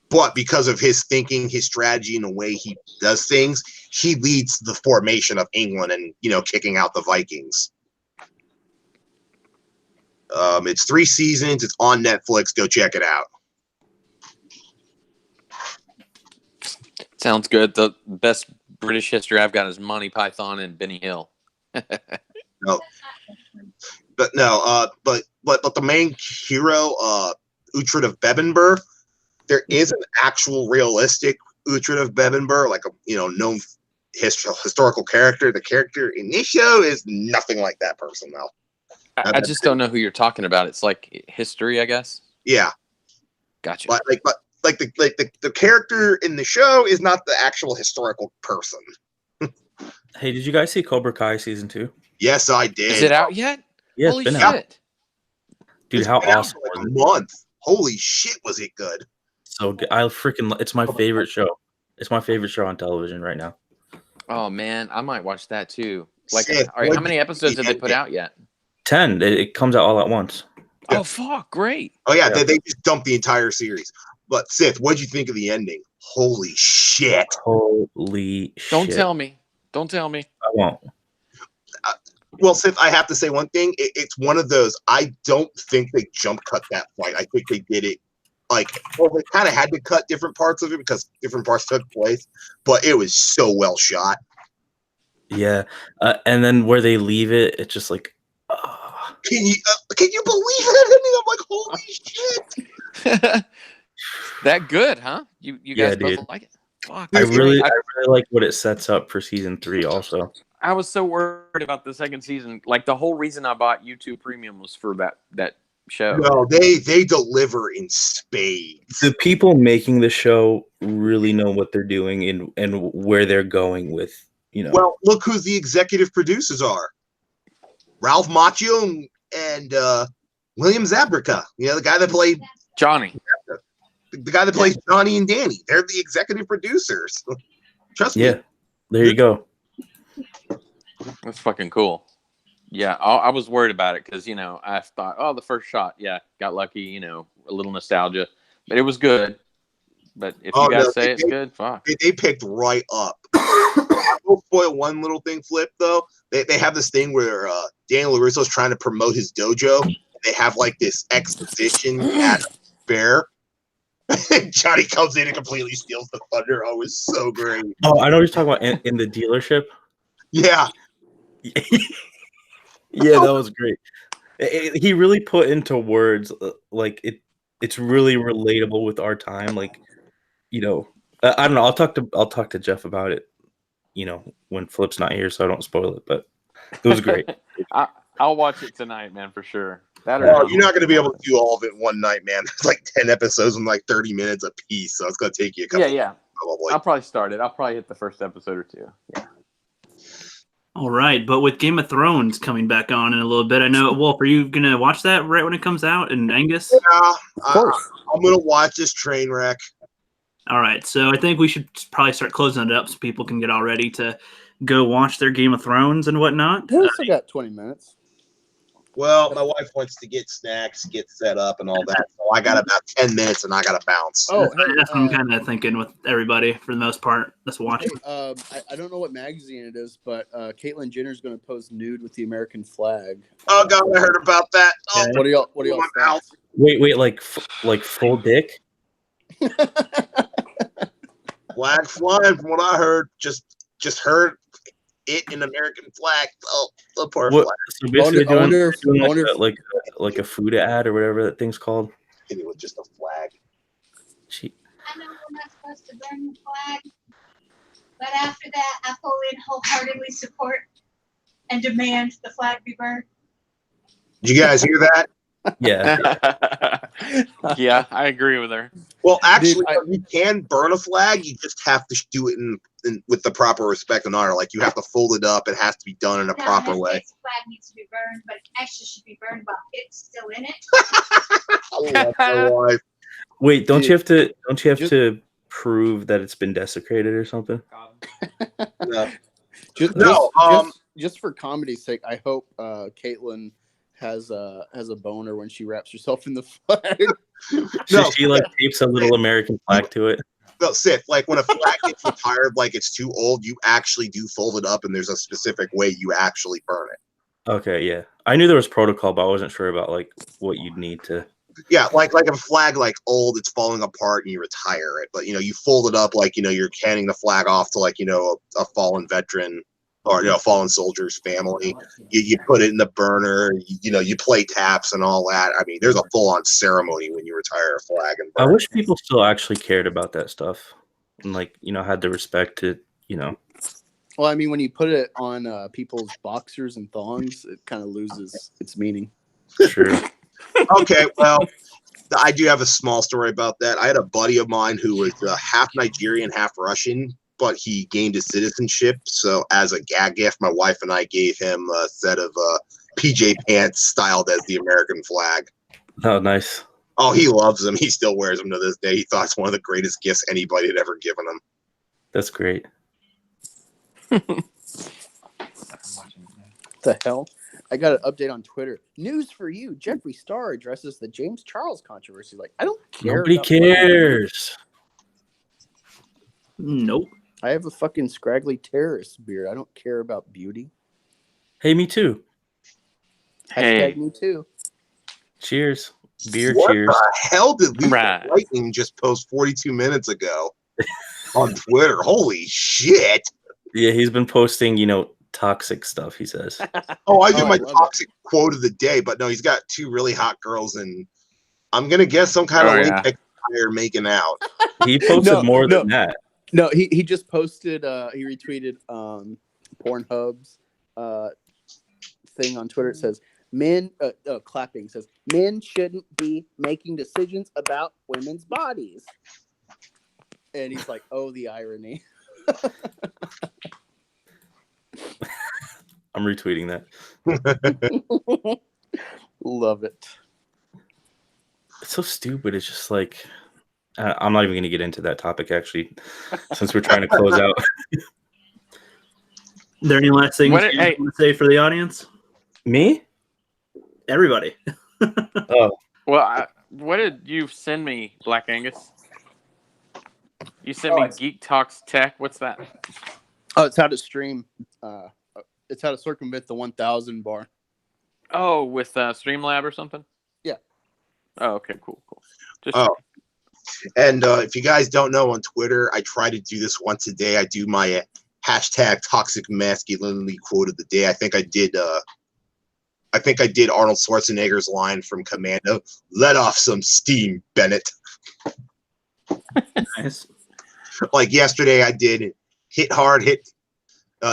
But because of his thinking, his strategy, and the way he does things, he leads the formation of England and, kicking out the Vikings. It's 3 seasons. It's on Netflix. Go check it out. Sounds good. The best British history I've got is Monty Python and Benny Hill. But the main hero, Uhtred of Bebbanburg, there is an actual realistic Uhtred of Bebbanburg, like a known historical character. The character in this show is nothing like that person, though. I just don't know who you're talking about. It's like history, I guess. Yeah, Gotcha. but the character in the show is not the actual historical person. Hey, did you guys see Cobra Kai season 2? Yes, I did. Is it out yet? Yeah, Holy it's been shit! out. Dude, It's how been out awesome for like was a it? month. Holy shit, was it good? So good. It's my favorite show. It's my favorite show on television right now. Oh man, I might watch that too. Like, Sith, all right, what how many episodes did have you they put think? out yet? 10. It comes out all at once. Yeah. Oh fuck, great! Oh yeah, Yeah. they just dumped the entire series. But Sith, what'd you think of the ending? Holy shit! Holy shit. Don't tell me. Don't tell me. I won't. Well, Sith, I have to say one thing. It's one of those. I don't think they jump cut that fight. I think they did it like, well, they kind of had to cut different parts of it because different parts took place. But it was so well shot. Yeah. And then where they leave it, it's just like, Can you believe that ending? I'm like, holy shit! That good, huh? You Yeah, guys both dude. like it? Fuck. I really I like what it sets up for season 3 also. I was so worried about the second season. Like the whole reason I bought YouTube Premium was for that show. No, they deliver in spades. The people making the show really know what they're doing and where they're going with, Well, look who the executive producers are. Ralph Macchio and William Zabka. The guy that played Johnny. the guy that plays Johnny and Danny. They're the executive producers. Trust me. Yeah. There you go. That's fucking cool. Yeah, I was worried about it because I thought, oh, the first shot, yeah, got lucky. A little nostalgia, but it was good. But if you guys say it's good, fuck. They picked right up. I will spoil one little thing, Flipp, though. They have this thing where Daniel LaRusso's trying to promote his dojo. And they have like this exhibition at a fair. Johnny comes in and completely steals the thunder. Oh, it was so great. Oh, I know what you're talking about in the dealership. Yeah. Yeah, that was great. He really put into words like it's really relatable with our time. Like, I don't know. I'll talk to Geoff about it. When Flipp's not here, so I don't spoil it. But it was great. I'll watch it tonight, man, for sure. Well, you're not going to be able to do all of it one night, man. There's like 10 episodes in like 30 minutes a piece, so it's going to take you a couple. Yeah. Probably. I'll probably start it. I'll probably hit the first episode or two. Yeah. All right, but with Game of Thrones coming back on in a little bit, I know, Wolf, are you going to watch that right when it comes out? And Angus? Yeah, I'm going to watch this train wreck. All right, so I think we should probably start closing it up so people can get all ready to go watch their Game of Thrones and whatnot. We still got 20 minutes. Well, my wife wants to get snacks, get set up, and all that. So I got about 10 minutes, and I got to bounce. Oh, That's what I'm kind of thinking with everybody for the most part that's watching. I don't know what magazine it is, but Caitlyn Jenner's going to pose nude with the American flag. Oh God, I heard about that. Oh, What do y'all thoughts? Wait, like full dick? flag flying from what I heard. Just heard it in American flag. Oh, the poor flag. So basically I wonder if- like a food ad or whatever that thing's called. Hit it with just a flag. I know we're not supposed to burn the flag, but after that, I fully and wholeheartedly support and demand the flag be burned. Did you guys hear that? Yeah. Yeah, I agree with her. Well, actually, Dude, you can burn a flag. You just have to do it in with the proper respect and honor. Like you have to fold it up. It has to be done in a Now, proper this way. next flag needs to be burned, but it actually should be burned while it's still in it. I love my wife. Wait, don't Dude, you have just- to prove that it's been desecrated or something? No. Just for comedy's sake, I hope Caitlyn has a boner when she wraps herself in the flag. No. She like tapes a little American flag to it. No, Sith, like when a flag gets retired, like it's too old, you actually do fold it up, and there's a specific way you actually burn it. Okay, yeah. I knew there was protocol, but I wasn't sure about like what you'd need to. Yeah, like a flag like old, it's falling apart, and you retire it. But you fold it up like you're handing the flag off to like a fallen veteran or fallen soldier's family. You put it in the burner. You play taps and all that. I mean, there's a full on ceremony when you retire a flag. And I wish people still actually cared about that stuff and like had the respect to Well, I mean, when you put it on people's boxers and thongs, it kind of loses its meaning. True. Okay, well, I do have a small story about that. I had a buddy of mine who was half Nigerian, half Russian, but he gained his citizenship. So as a gag gift, my wife and I gave him a set of PJ pants styled as the American flag. Oh, nice. Oh, he loves them. He still wears them to this day. He thought it's one of the greatest gifts anybody had ever given him. That's great. The hell? I got an update on Twitter. News for you. Jeffree Star addresses the James Charles controversy. Like, I don't care. Nobody cares. Nope. I have a fucking scraggly terrorist beard. I don't care about beauty. Hey, me too. Hashtag Hey. me too. Cheers. Beer What cheers. the hell did Lethal Right. Lightning just post 42 minutes ago on Twitter? Holy shit. Yeah, he's been posting, toxic stuff, he says. Oh, I did Oh, my I love toxic quote of the day, but no, he's got two really hot girls, and I'm going to guess some kind of latex tire making out. He posted more than that. No, he just posted, he retweeted Pornhub's thing on Twitter. It says, men, clapping, says, men shouldn't be making decisions about women's bodies. And he's like, oh, the irony. I'm retweeting that. Love it. It's so stupid. It's just like, I'm not even going to get into that topic, actually, since we're trying to close out. Are there any last things you want to say for the audience? Me? Everybody. Oh. Well, what did you send me, Black Angus? You sent me Geek Talks Tech. What's that? Oh, it's how to stream. It's how to circumvent the 1,000 bar. Oh, with Streamlab or something? Yeah. Oh, okay, cool. Just And if you guys don't know, on Twitter, I try to do this once a day. I do my hashtag toxic masculinity quote of the day. I think I did Arnold Schwarzenegger's line from Commando, "Let off some steam, Bennett." Nice. Like yesterday, I did hit hard,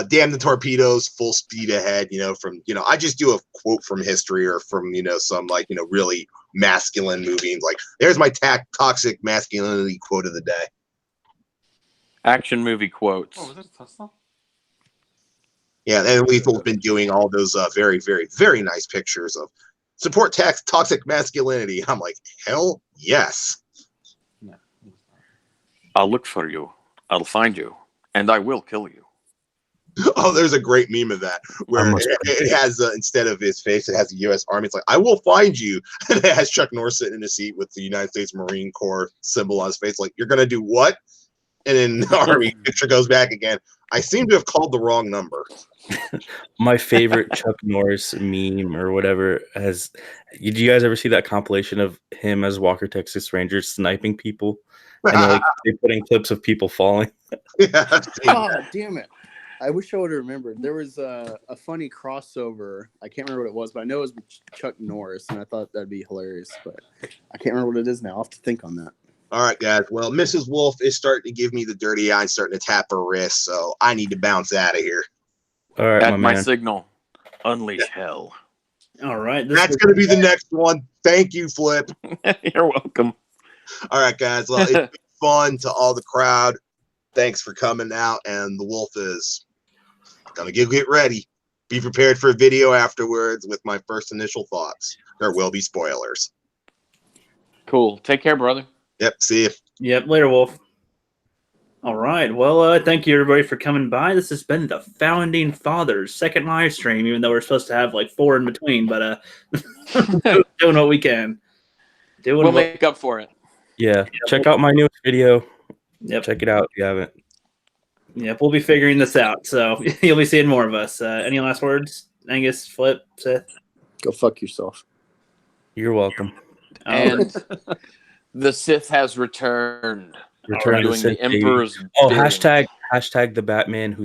damn the torpedoes, full speed ahead. I just do a quote from history or from some really masculine movie. Like, there's my toxic masculinity quote of the day. action movie quotes. Oh, was this Tesla? Yeah, and Lethal's been doing all those very, very, very nice pictures of support toxic masculinity. I'm like, hell yes. Yeah. I'll look for you. I'll find you. And I will kill you. Oh, there's a great meme of that where it has instead of his face, it has the U.S. Army. It's like, I will find you, and it has Chuck Norris sitting in a seat with the United States Marine Corps symbol on his face. Like, you're gonna do what? And then the Army picture goes back again. I seem to have called the wrong number. My favorite Chuck Norris meme or whatever did you guys ever see that compilation of him as Walker Texas Ranger sniping people? And they put in clips of people falling. Yeah, God damn it. I wish I would have remembered. There was a funny crossover. I can't remember what it was, but I know it was with Chuck Norris, and I thought that'd be hilarious, but I can't remember what it is now. I'll have to think on that. All right, guys. Well, Mrs. Wolf is starting to give me the dirty eye and starting to tap her wrist, so I need to bounce out of here. All right, At my man. signal, unleash hell. All right. That's going to be the next one. Thank you, Flipp. You're welcome. All right, guys. Well, it's been fun to all the crowd. Thanks for coming out, and the Wolf is going to get ready. Be prepared for a video afterwards with my first initial thoughts. There will be spoilers. Cool. Take care, brother. Yep, see you. Yep, later, Wolf. All right. Well, thank you, everybody, for coming by. This has been the Founding Fathers second live stream, even though we're supposed to have like 4 in between, but doing what we can. We'll make up for it. Yeah, check out my newest video. Yep. Check it out if you haven't. Yep, we'll be figuring this out, so you'll be seeing more of us. Any last words, Angus, Flipp, Sith? Go fuck yourself. You're welcome. And the Sith has returned. Return to doing Sith, the Emperor's Oh, bidding. hashtag the Batman who